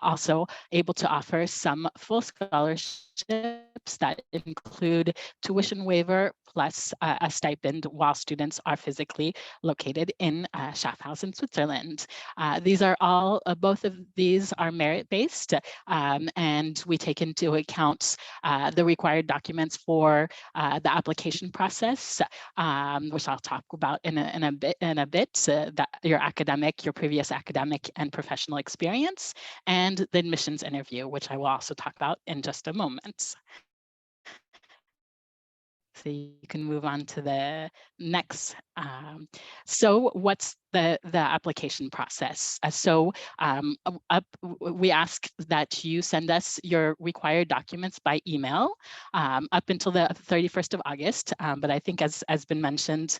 also able to offer some full scholarships that include tuition waiver plus a stipend while students are physically located in Schaffhausen, Switzerland. These are all, both of these are merit-based, and we take into account the required documents for the application process, which I'll talk about in a bit, that your previous academic and professional experience, and the admissions interview, which I will also talk about in just a moment. So you can move on to the next. So what's the application process? We ask that you send us your required documents by email up until the 31st of August. But I think as been mentioned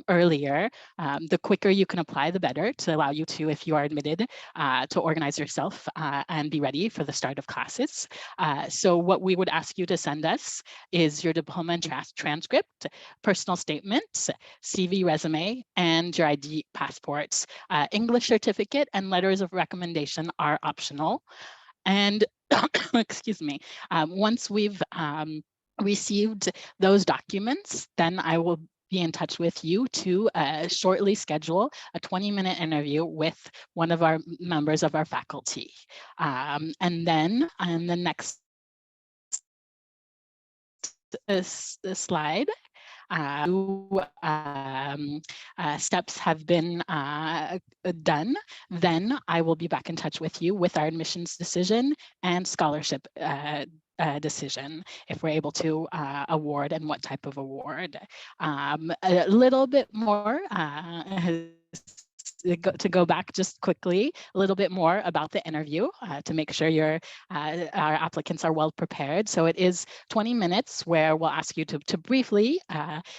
earlier, the quicker you can apply, the better, to allow you to, if you are admitted, to organize yourself and be ready for the start of classes. So what we would ask you to send us is your diploma and transcript, personal statement, CV, resume, and your ID, passports. English certificate and letters of recommendation are optional. And excuse me, once we've received those documents, then I will be in touch with you to shortly schedule a 20-minute interview with one of our members of our faculty. And then on the next slide, steps have been done, then I will be back in touch with you with our admissions decision and scholarship decision, if we're able to award and what type of award. A little bit more to go back just quickly, a little bit more about the interview to make sure our applicants are well prepared. So it is 20 minutes where we'll ask you to briefly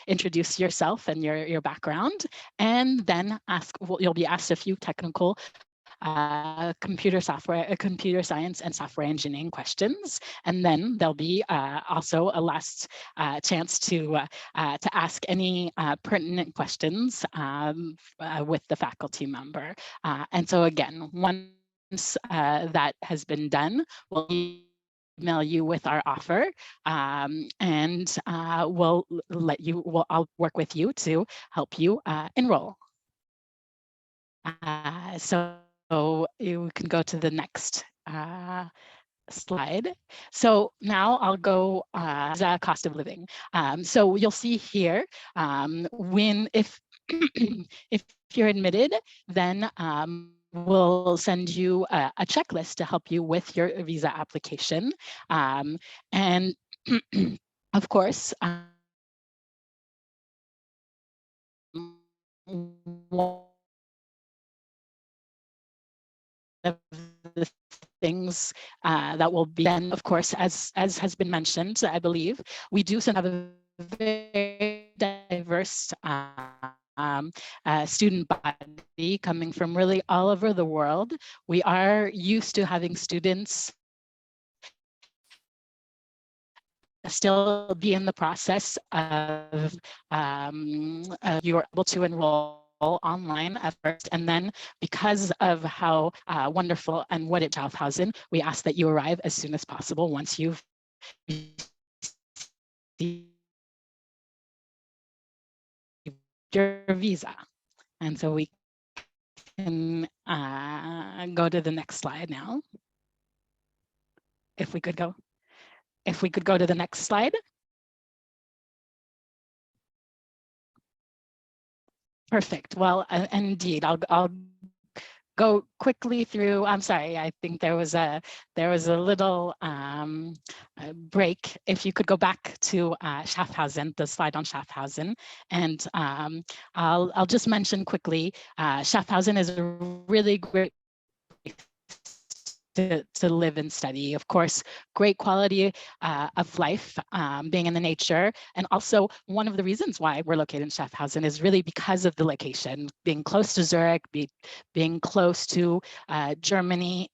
introduce yourself and your background, and then you'll be asked a few technical computer science and software engineering questions, and then there'll be also a last chance to ask any pertinent questions with the faculty member. And so again, once that has been done, we'll email you with our offer, and I'll work with you to help you enroll. So you can go to the next slide. So now I'll go the cost of living. So you'll see here, if you're admitted, then we'll send you a checklist to help you with your visa application. And of course, of the things that will be then, of course, as has been mentioned, I believe, we do have a very diverse student body coming from really all over the world. We are used to having students still be in the process of you're able to enroll online at first, and then because of how wonderful and what it's Schaffhausen, we ask that you arrive as soon as possible once you've your visa. And so we can go to the next slide now. If we could go to the next slide. Perfect. Well, indeed, I'll go quickly through. I'm sorry, I think there was a little break. If you could go back to Schaffhausen, the slide on Schaffhausen, and I'll just mention quickly, Schaffhausen is a really great place to live and study. Of course, great quality of life, being in the nature. And also one of the reasons why we're located in Schaffhausen is really because of the location, being close to Zurich, being close to Germany,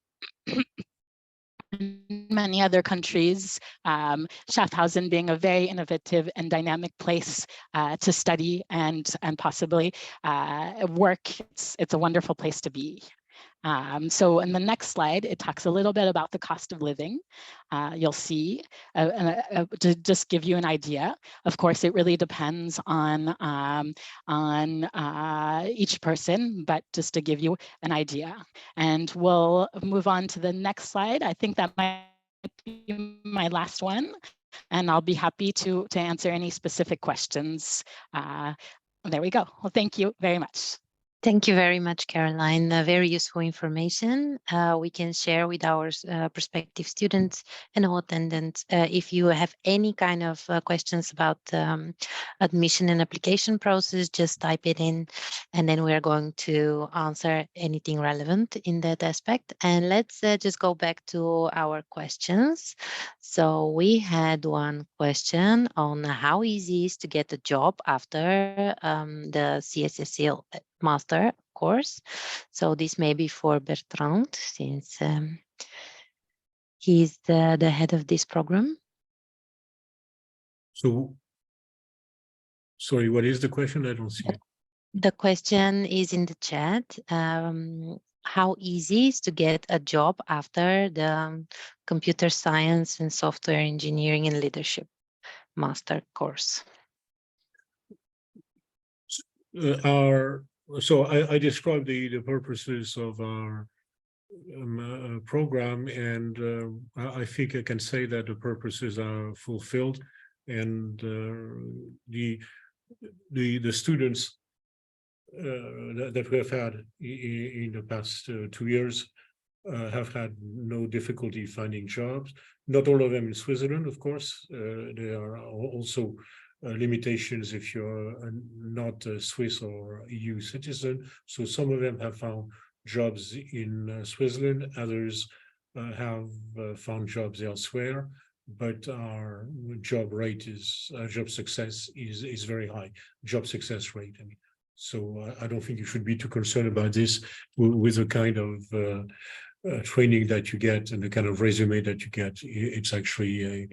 many other countries, Schaffhausen being a very innovative and dynamic place to study and possibly work. It's a wonderful place to be. So in the next slide, it talks a little bit about the cost of living. You'll see, to just give you an idea. Of course, it really depends on each person, but just to give you an idea. And we'll move on to the next slide. I think that might be my last one, and I'll be happy to answer any specific questions. There we go. Well, thank you very much. Thank you very much, Caroline. Very useful information we can share with our prospective students and all attendants. If you have any kind of questions about admission and application process, just type it in, and then we are going to answer anything relevant in that aspect. And let's just go back to our questions. So we had one question on how easy it is to get a job after the CSSL master course. So this may be for Bertrand, since he's the head of this program. So, sorry, what is the question? I don't see it. The question is in the chat. How easy is to get a job after the computer science and software engineering and leadership master course? So I described the purposes of our program, and I think I can say that the purposes are fulfilled, and the students that we have had in the past 2 years have had no difficulty finding jobs. Not all of them in Switzerland, of course. There are also limitations if you're not a Swiss or EU citizen. So some of them have found jobs in Switzerland, others have found jobs elsewhere, but our job success is very high, job success rate. I mean, so I don't think you should be too concerned about this with the kind of training that you get and the kind of resume that you get. It's actually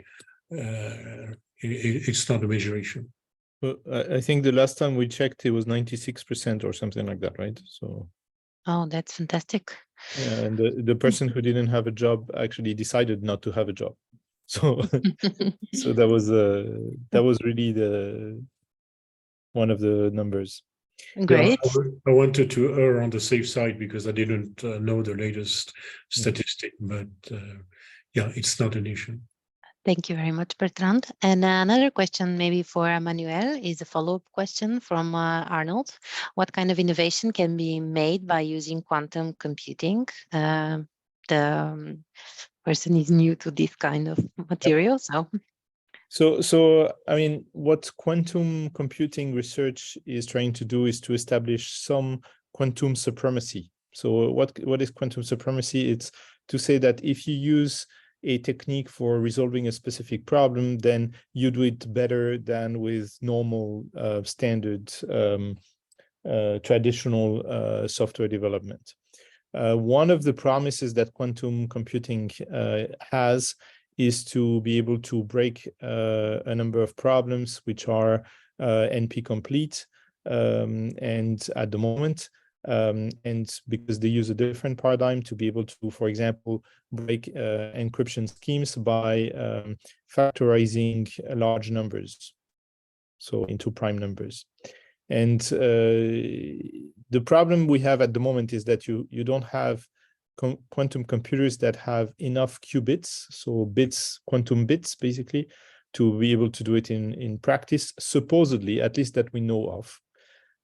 it's not a major issue. Well, I think the last time we checked, it was 96% or something like that, right? So. Oh, that's fantastic. Yeah, and the person who didn't have a job actually decided not to have a job. So, so that was really one of the numbers. Great. Yeah, I wanted to err on the safe side because I didn't know the latest statistic, but yeah, it's not an issue. Thank you very much, Bertrand. And another question maybe for Emmanuel is a follow-up question from Arnold. What kind of innovation can be made by using quantum computing? The person is new to this kind of material, So I mean, what quantum computing research is trying to do is to establish some quantum supremacy. So what is quantum supremacy? It's to say that if you use a technique for resolving a specific problem, then you do it better than with normal standard traditional software development. One of the promises that quantum computing has is to be able to break a number of problems which are NP complete, and at the moment, and because they use a different paradigm to be able to, for example, break encryption schemes by factorizing large numbers, so into prime numbers. And the problem we have at the moment is that you don't have quantum computers that have enough qubits, so bits, quantum bits, basically, to be able to do it in practice, supposedly, at least that we know of.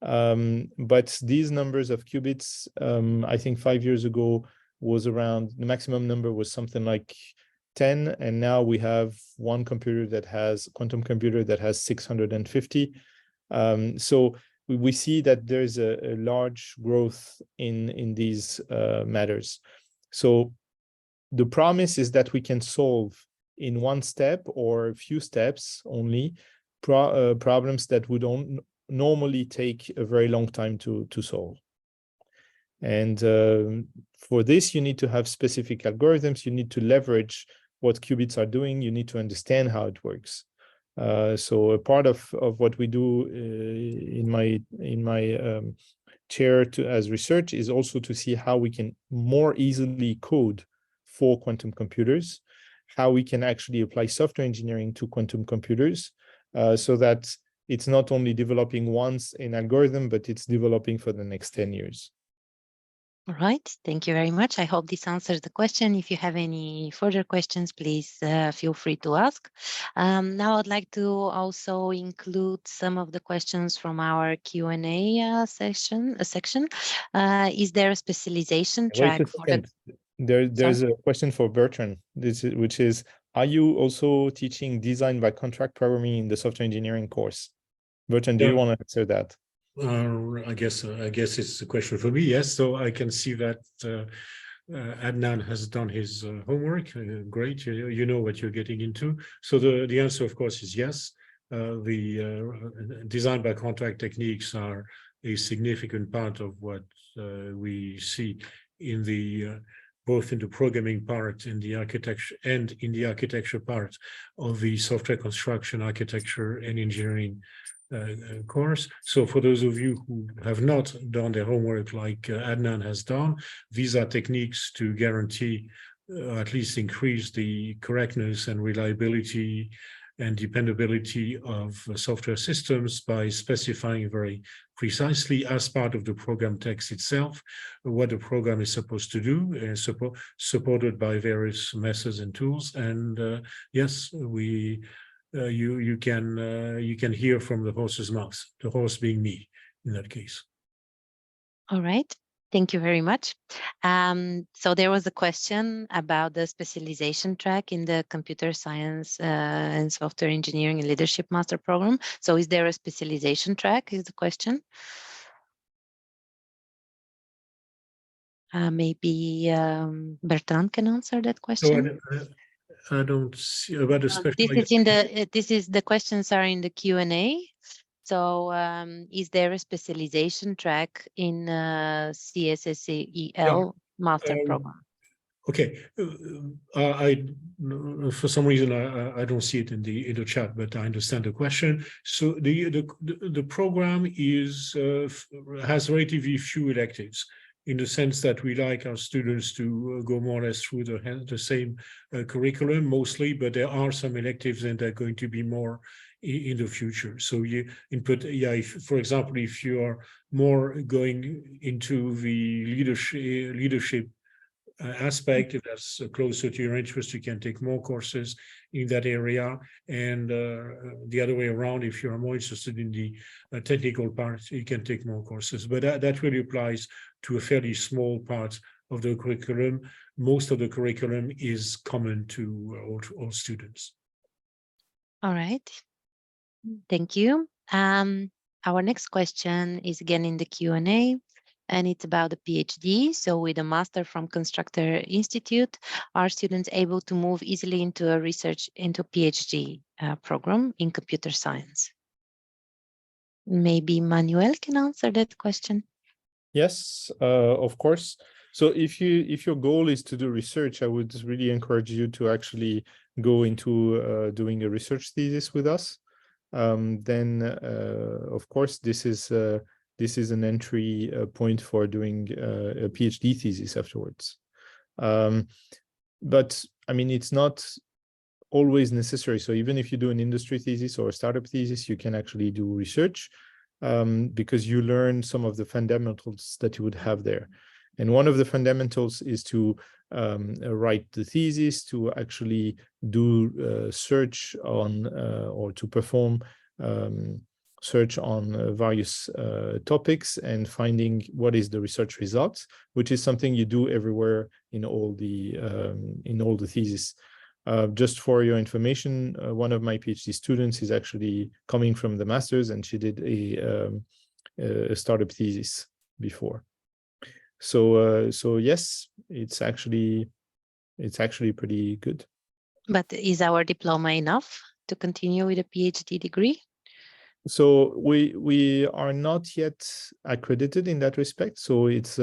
But these numbers of qubits, I think 5 years ago was around, the maximum number was something like 10, and now we have one quantum computer that has 650. So we see that there's a large growth in these matters. So the promise is that we can solve in one step or a few steps only problems that would normally take a very long time to solve. And for this, you need to have specific algorithms. You need to leverage what qubits are doing. You need to understand how it works. So a part of what we do in my chair as research is also to see how we can more easily code for quantum computers, how we can actually apply software engineering to quantum computers, so that it's not only developing once an algorithm, but it's developing for the next 10 years. All right, thank you very much. I hope this answers the question. If you have any further questions, please feel free to ask. Now I'd like to also include some of the questions from our Q&A section. Is there a specialization track? Wait a second. There's a question for Bertrand, which is, are you also teaching design by contract programming in the software engineering course? Bertrand, do you want to answer that? I guess it's a question for me. Yes, so I can see that Adnan has done his homework. Great, you know what you're getting into. So the answer, of course, is yes. The design by contract techniques are a significant part of what we see in the both in the programming part, in the architecture, and in the architecture part of the software construction, architecture, and engineering course. So for those of you who have not done their homework like Adnan has done, these are techniques to guarantee at least increase the correctness and reliability and dependability of software systems by specifying very precisely as part of the program text itself what the program is supposed to do, supported by various methods and tools. And yes, you can hear from the horse's mouth, the horse being me in that case. All right, thank you very much. So there was a question about the specialization track in the computer science and software engineering and leadership master program. So is there a specialization track is the question? Maybe Bertrand can answer that question. So I don't see about a special. This is the questions are in the Q&A. So is there a specialization track in CSSL master program? Okay, for some reason I don't see it in the chat, but I understand the question. So the program has relatively few electives, in the sense that we like our students to go more or less through the same curriculum mostly, but there are some electives and they're going to be more in the future. So for example, if you are more going into the leadership aspect, if that's closer to your interest, you can take more courses in that area. And the other way around, if you're more interested in the technical part, you can take more courses. But that really applies to a fairly small part of the curriculum. Most of the curriculum is common to all students. All right, thank you. Our next question is again in the Q&A. And it's about the PhD. So with a master from Constructor Institute, are students able to move easily into a PhD program in computer science? Maybe Manuel can answer that question. Yes, of course. So if your goal is to do research, I would really encourage you to actually go into doing a research thesis with us. Then, of course, this is an entry point for doing a PhD thesis afterwards. But I mean, it's not always necessary. So even if you do an industry thesis or a startup thesis, you can actually do research because you learn some of the fundamentals that you would have there. And one of the fundamentals is to write the thesis, to actually do search on or to perform search on various topics and finding what is the research results, which is something you do everywhere in all the thesis. Just for your information, one of my PhD students is actually coming from the master's, and she did a startup thesis before. So yes, it's actually it's actually pretty good. But is our diploma enough to continue with a PhD degree? So we are not yet accredited in that respect. So it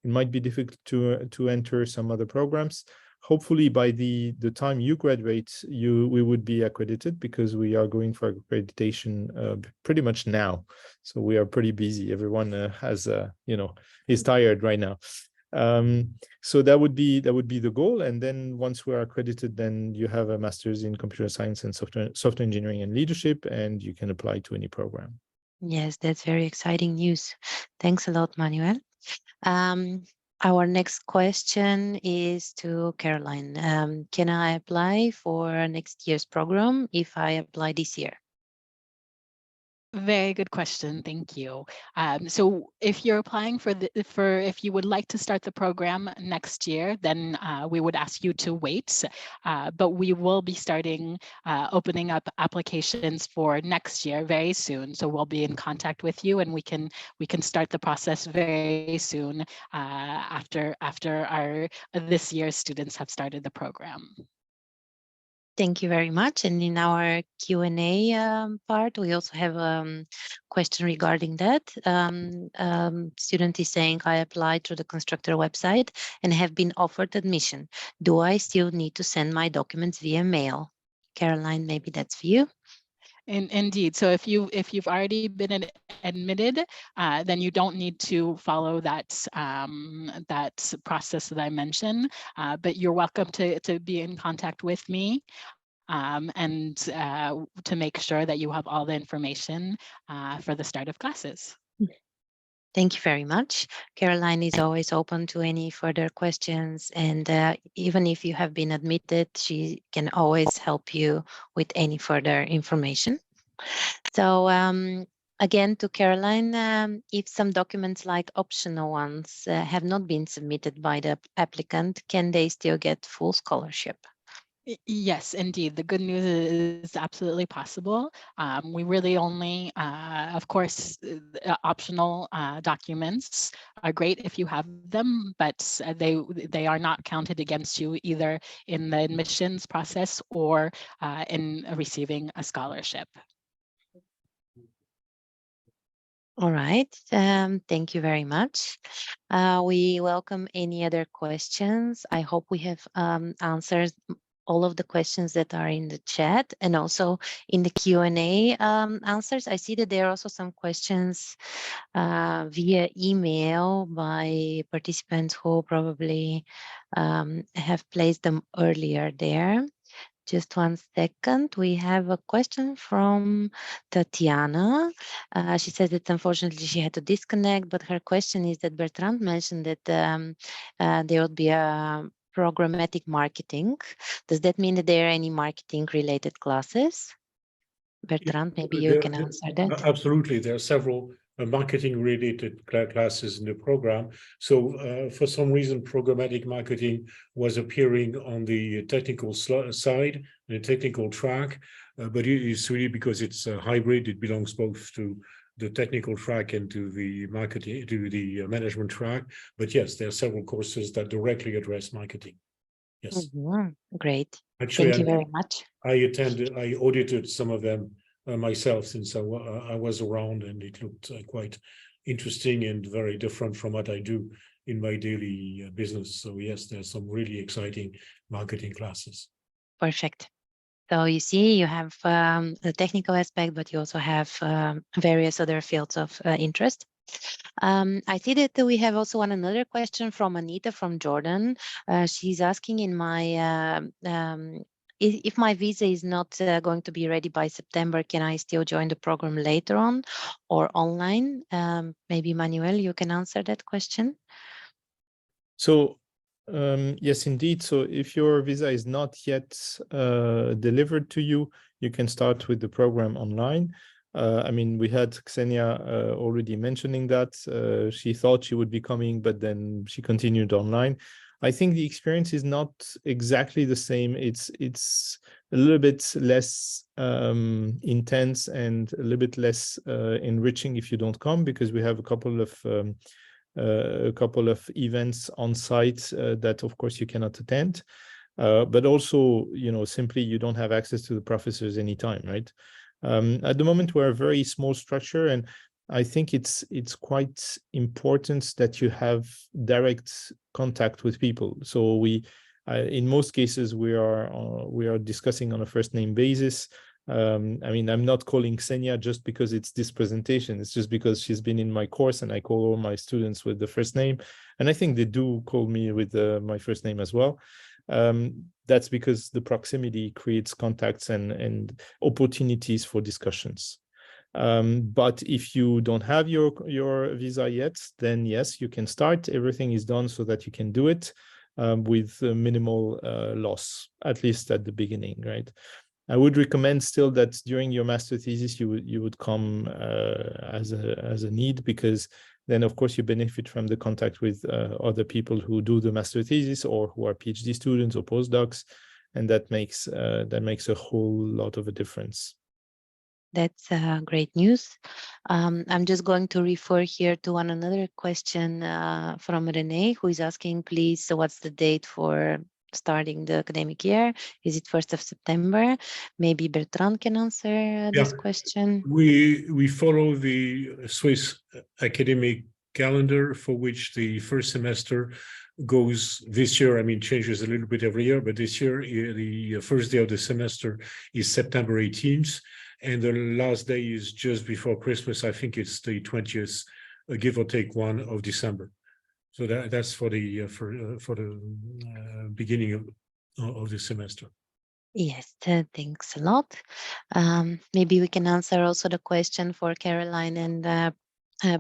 might be difficult to enter some other programs. Hopefully by the time you graduate, we would be accredited, because we are going for accreditation pretty much now. So we are pretty busy. Everyone is tired right now. So that would be the goal. And then once we are accredited, then you have a master's in computer science and software engineering and leadership, and you can apply to any program. Yes, that's very exciting news. Thanks a lot, Manuel. Our next question is to Caroline. Can I apply for next year's program if I apply this year? Very good question. Thank you. So if you're applying if you would like to start the program next year, then we would ask you to wait. But we will be starting opening up applications for next year very soon. So we'll be in contact with you, and we can start the process very soon after this year's students have started the program. Thank you very much. And in our Q&A part, we also have a question regarding that. Student is saying, I applied through the Constructor website and have been offered admission. Do I still need to send my documents via mail? Caroline, maybe that's for you. Indeed. So if you've already been admitted, then you don't need to follow that process that I mentioned. But you're welcome to be in contact with me and to make sure that you have all the information for the start of classes. Thank you very much. Caroline is always open to any further questions, and even if you have been admitted, she can always help you with any further information. So again, to Caroline, if some documents like optional ones have not been submitted by the applicant, can they still get full scholarship? Yes, indeed. The good news is absolutely possible. We really only, of course, optional documents are great if you have them, but they are not counted against you either in the admissions process or in receiving a scholarship. All right. Thank you very much. We welcome any other questions. I hope we have answered all of the questions that are in the chat and also in the Q&A answers. I see that there are also some questions via email by participants who probably have placed them earlier there. Just 1 second. We have a question from Tatiana. She says that unfortunately she had to disconnect, but her question is that Bertrand mentioned that there would be a programmatic marketing. Does that mean that there are any marketing related classes? Bertrand, maybe you can answer that. Absolutely. There are several marketing related classes in the program. So for some reason, programmatic marketing was appearing on the technical side, the technical track, but it's really because it's a hybrid. It belongs both to the technical track and to the marketing, to the management track. But yes, there are several courses that directly address marketing. Yes. Mm-hmm. Great. Actually, thank you very much. I audited some of them myself, since I was around, and it looked quite interesting and very different from what I do in my daily business. So yes, there's some really exciting marketing classes. Perfect. So you see, you have the technical aspect, but you also have various other fields of interest. I see that we have also another question from Anita from Jordan. She's asking in my if my visa is not going to be ready by September, can I still join the program later on or online? Maybe Manuel, you can answer that question. So yes, indeed. So if your visa is not yet delivered to you, you can start with the program online. I mean, we had Ksenia already mentioning that. She thought she would be coming, but then she continued online. I think the experience is not exactly the same. It's a little bit less intense and a little bit less enriching if you don't come, because we have a couple of events on site that, of course, you cannot attend. but also, simply you don't have access to the professors anytime, right? At the moment, we're a very small structure, and I think it's quite important that you have direct contact with people. So we, in most cases, we are discussing on a first name basis. I mean, I'm not calling Ksenia just because it's this presentation. It's just because she's been in my course, and I call all my students with the first name. And I think they do call me with my first name as well. That's because the proximity creates contacts and opportunities for discussions. But if you don't have your visa yet, then yes, you can start. Everything is done so that you can do it with minimal loss, at least at the beginning, right? I would recommend still that during your master thesis, you would come as a need, because then of course you benefit from the contact with other people who do the master thesis or who are PhD students or postdocs, and that makes a whole lot of a difference. That's great news. I'm just going to refer here to another question from Renee, who is asking, please, so what's the date for starting the academic year? Is it 1st of September? Maybe Bertrand can answer this question. We follow the Swiss academic calendar, for which the first semester goes this year. I mean, changes a little bit every year, but this year the first day of the semester is September 18th, and the last day is just before Christmas. I think it's the 20th, give or take 1 of December. So that's for the beginning of the semester. Yes, thanks a lot. Maybe we can answer also the question for Caroline and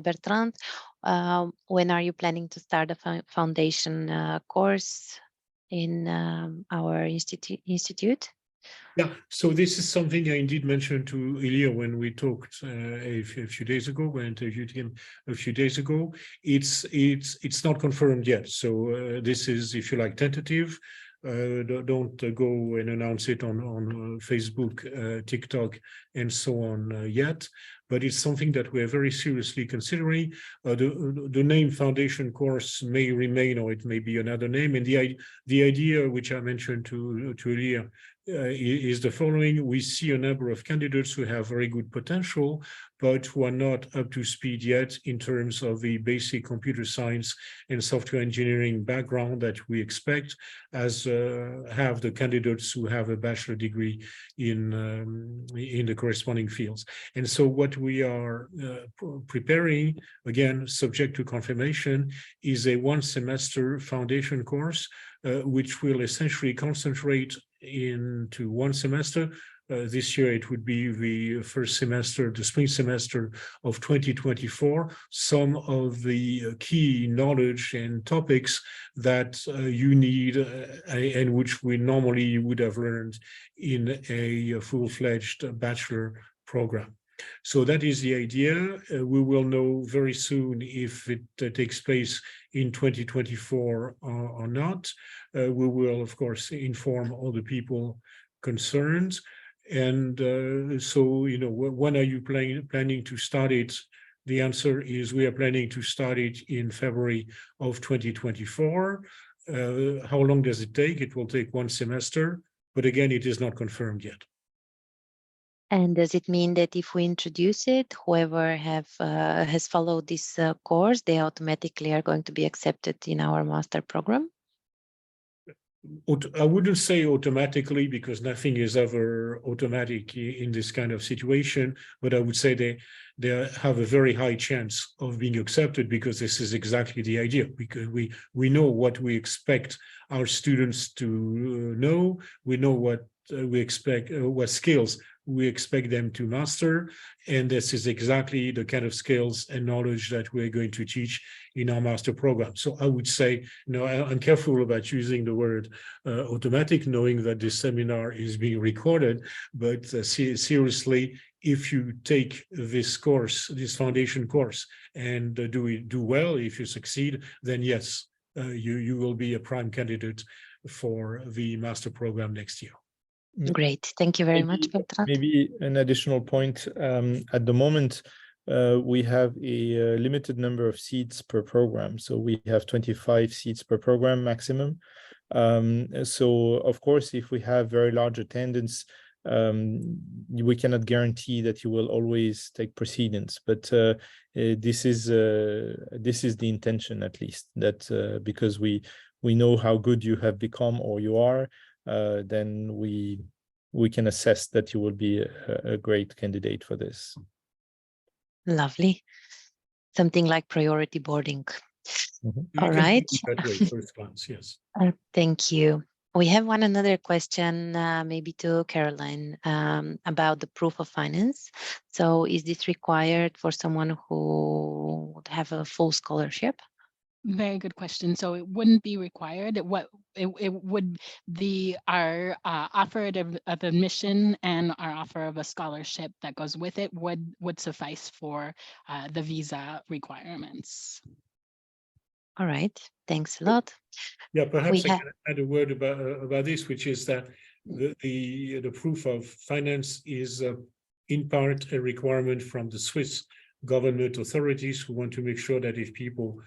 Bertrand. When are you planning to start a foundation course in our institute? Yeah, so this is something I indeed mentioned to Ilya when we talked a few days ago, when I interviewed him a few days ago. It's not confirmed yet. So this is, if you like, tentative. Don't go and announce it on Facebook, TikTok, and so on yet. But it's something that we're very seriously considering. The name foundation course may remain, or it may be another name. And the idea, which I mentioned to Ilya, is the following. We see a number of candidates who have very good potential, but who are not up to speed yet in terms of the basic computer science and software engineering background that we expect, as have the candidates who have a bachelor degree in the corresponding fields. And so what we are preparing, again, subject to confirmation, is a 1-semester foundation course, which will essentially concentrate into 1 semester. This year it would be the first semester, the spring semester of 2024, some of the key knowledge and topics that you need and which we normally would have learned in a full-fledged bachelor program. So that is the idea. We will know very soon if it takes place in 2024 or not. We will, of course, inform all the people concerned. And so, when are you planning to start it? The answer is we are planning to start it in February of 2024. How long does it take? It will take 1 semester, but again, it is not confirmed yet. And does it mean that if we introduce it, whoever has followed this course, they automatically are going to be accepted in our master program? I wouldn't say automatically, because nothing is ever automatic in this kind of situation, but I would say they have a very high chance of being accepted, because this is exactly the idea. Because we know what we expect our students to know. We know what we expect, what skills we expect them to master, and this is exactly the kind of skills and knowledge that we're going to teach in our master program. So I would say, I'm careful about using the word automatic, knowing that this seminar is being recorded, but seriously, if you take this course, this foundation course, and do well, if you succeed, then yes, you will be a prime candidate for the master program next year. Great. Thank you very much, Bertrand. Maybe an additional point. At the moment, we have a limited number of seats per program. So we have 25 seats per program maximum. So of course, if we have very large attendance, we cannot guarantee that you will always take precedence, but this is the intention, at least, that because we know how good you have become or you are, then we can assess that you will be a great candidate for this. Lovely. Something like priority boarding. You All can right. put it that way, first glance, yes. Thank you. We have another question, maybe to Caroline, about the proof of finance. So is this required for someone who would have a full scholarship? Very good question. So it wouldn't be required. It would our offer of admission and our offer of a scholarship that goes with it would suffice for the visa requirements. All right, thanks a lot. Yeah, perhaps I can add a word about this, which is that the proof of finance is in part a requirement from the Swiss government authorities, who want to make sure that if people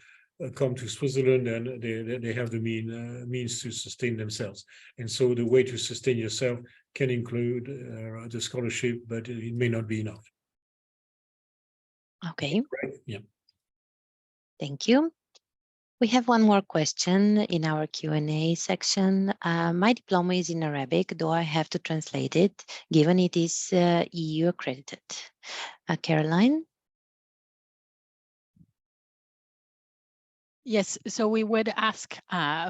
come to Switzerland and they have the means to sustain themselves. And so the way to sustain yourself can include the scholarship, but it may not be enough. Okay. Right. Yeah. Thank you. We have one more question in our Q&A section. My diploma is in Arabic. Do I have to translate it, given it is EU accredited? Caroline? Yes, so we would ask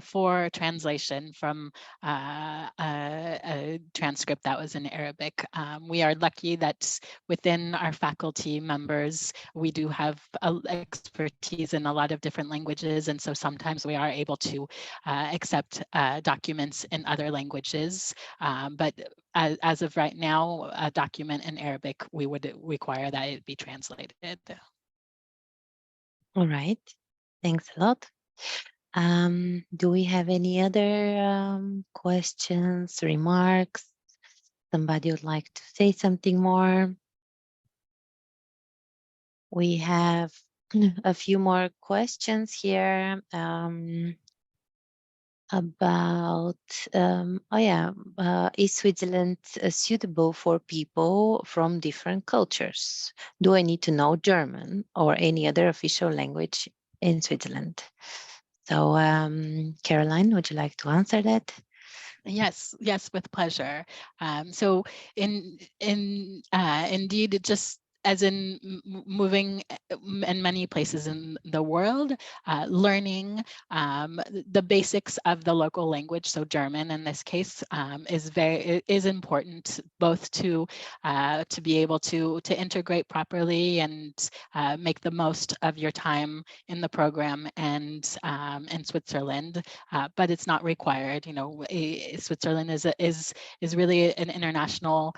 for translation from a transcript that was in Arabic. We are lucky that within our faculty members, we do have expertise in a lot of different languages, and so sometimes we are able to accept documents in other languages. But as of right now, a document in Arabic, we would require that it be translated. All right. Thanks a lot. Do we have any other questions, remarks? Somebody would like to say something more? We have a few more questions here about, is Switzerland suitable for people from different cultures? Do I need to know German or any other official language in Switzerland? So, Caroline, would you like to answer that? Yes, with pleasure. So indeed, just as in moving in many places in the world, learning the basics of the local language, so German in this case, is important, both to be able to integrate properly and make the most of your time in the program and in Switzerland. But it's not required. You know, Switzerland is really an international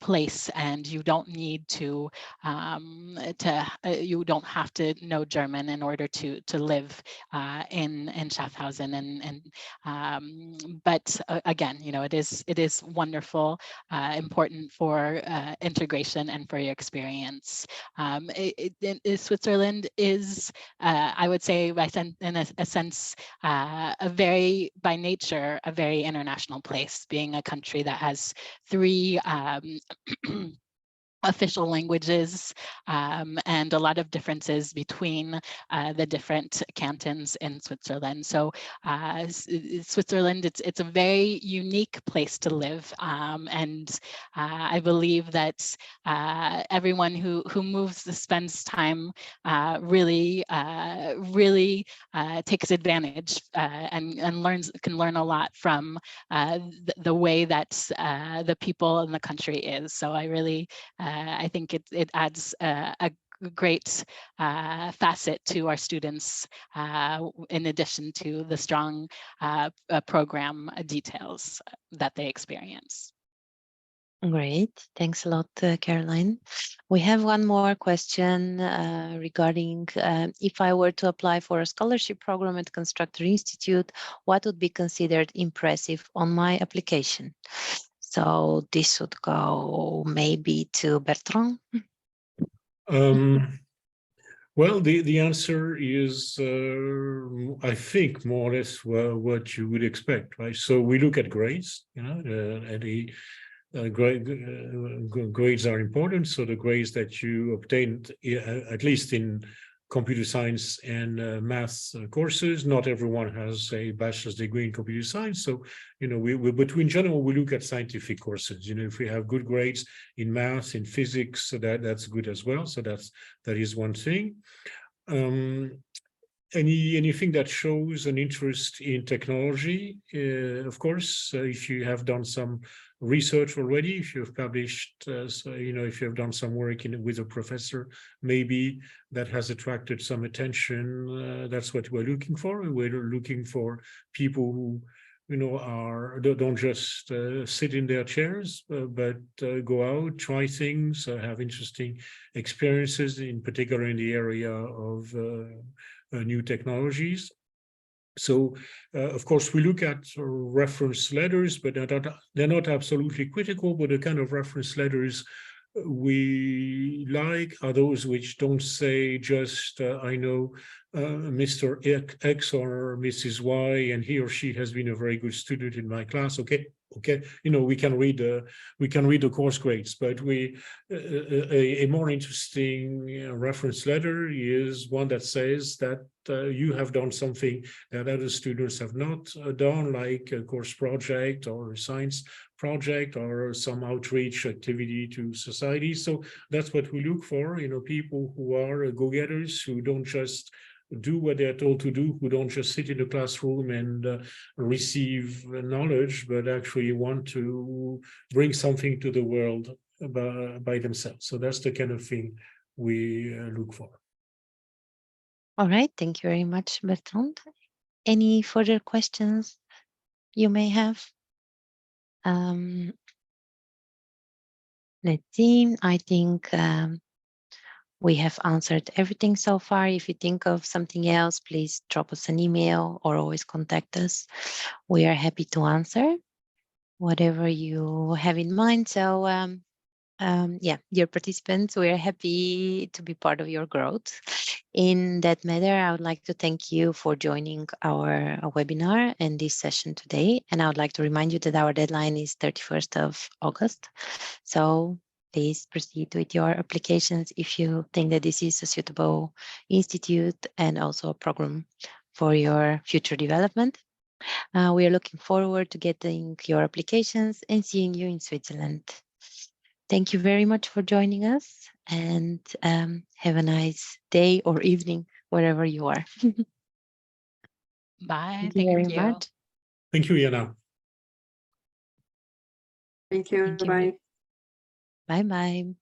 place, and you don't need to you don't have to know German in order to live in Schaffhausen. But again, you know, it is wonderful, important for integration and for your experience. Switzerland is, I would say, in a sense, by nature, a very international place, being a country that has 3 official languages and a lot of differences between the different cantons in Switzerland. So Switzerland, it's a very unique place to live, and I believe that everyone who moves spends time really takes advantage and can learn a lot from the way that the people in the country is. So I think it adds a great facet to our students, in addition to the strong program details that they experience. Great. Thanks a lot, Caroline. We have one more question regarding if I were to apply for a scholarship program at Constructor Institute, what would be considered impressive on my application? So this would go maybe to Bertrand. Well, the answer is, I think, more or less what you would expect, right? So we look at grades, and the grades are important. So the grades that you obtained, at least in computer science and math courses, not everyone has a bachelor's degree in computer science. So, but in general, we look at scientific courses. If we have good grades in math, in physics, so that's good as well. So that is one thing. Anything that shows an interest in technology, of course, if you have done some research already, if you've published, if you have done some work with a professor, maybe that has attracted some attention. That's what we're looking for. We're looking for people who, don't just sit in their chairs, but go out, try things, have interesting experiences, in particular in the area of new technologies. So, of course, we look at reference letters, but they're not absolutely critical, but the kind of reference letters we like are those which don't say just, I know Mr. X or Mrs. Y, and he or she has been a very good student in my class. Okay, we can read the course grades, but a more interesting reference letter is one that says that you have done something that other students have not done, like a course project or a science project or some outreach activity to society. So that's what we look for, people who are go-getters, who don't just do what they're told to do, who don't just sit in the classroom and receive knowledge, but actually want to bring something to the world by themselves. So that's the kind of thing we look for. All right, thank you very much, Bertrand. Any further questions you may have? Let's see, I think we have answered everything so far. If you think of something else, please drop us an email or always contact us. We are happy to answer whatever you have in mind. So dear participants, we are happy to be part of your growth. In that matter, I would like to thank you for joining our webinar and this session today. And I would like to remind you that our deadline is 31st of August. So please proceed with your applications if you think that this is a suitable institute and also a program for your future development. We are looking forward to getting your applications and seeing you in Switzerland. Thank you very much for joining us, and have a nice day or evening wherever you are. Bye. Thank you very much. Thank you, Jana. Thank you. Thank you. Bye. Bye-bye.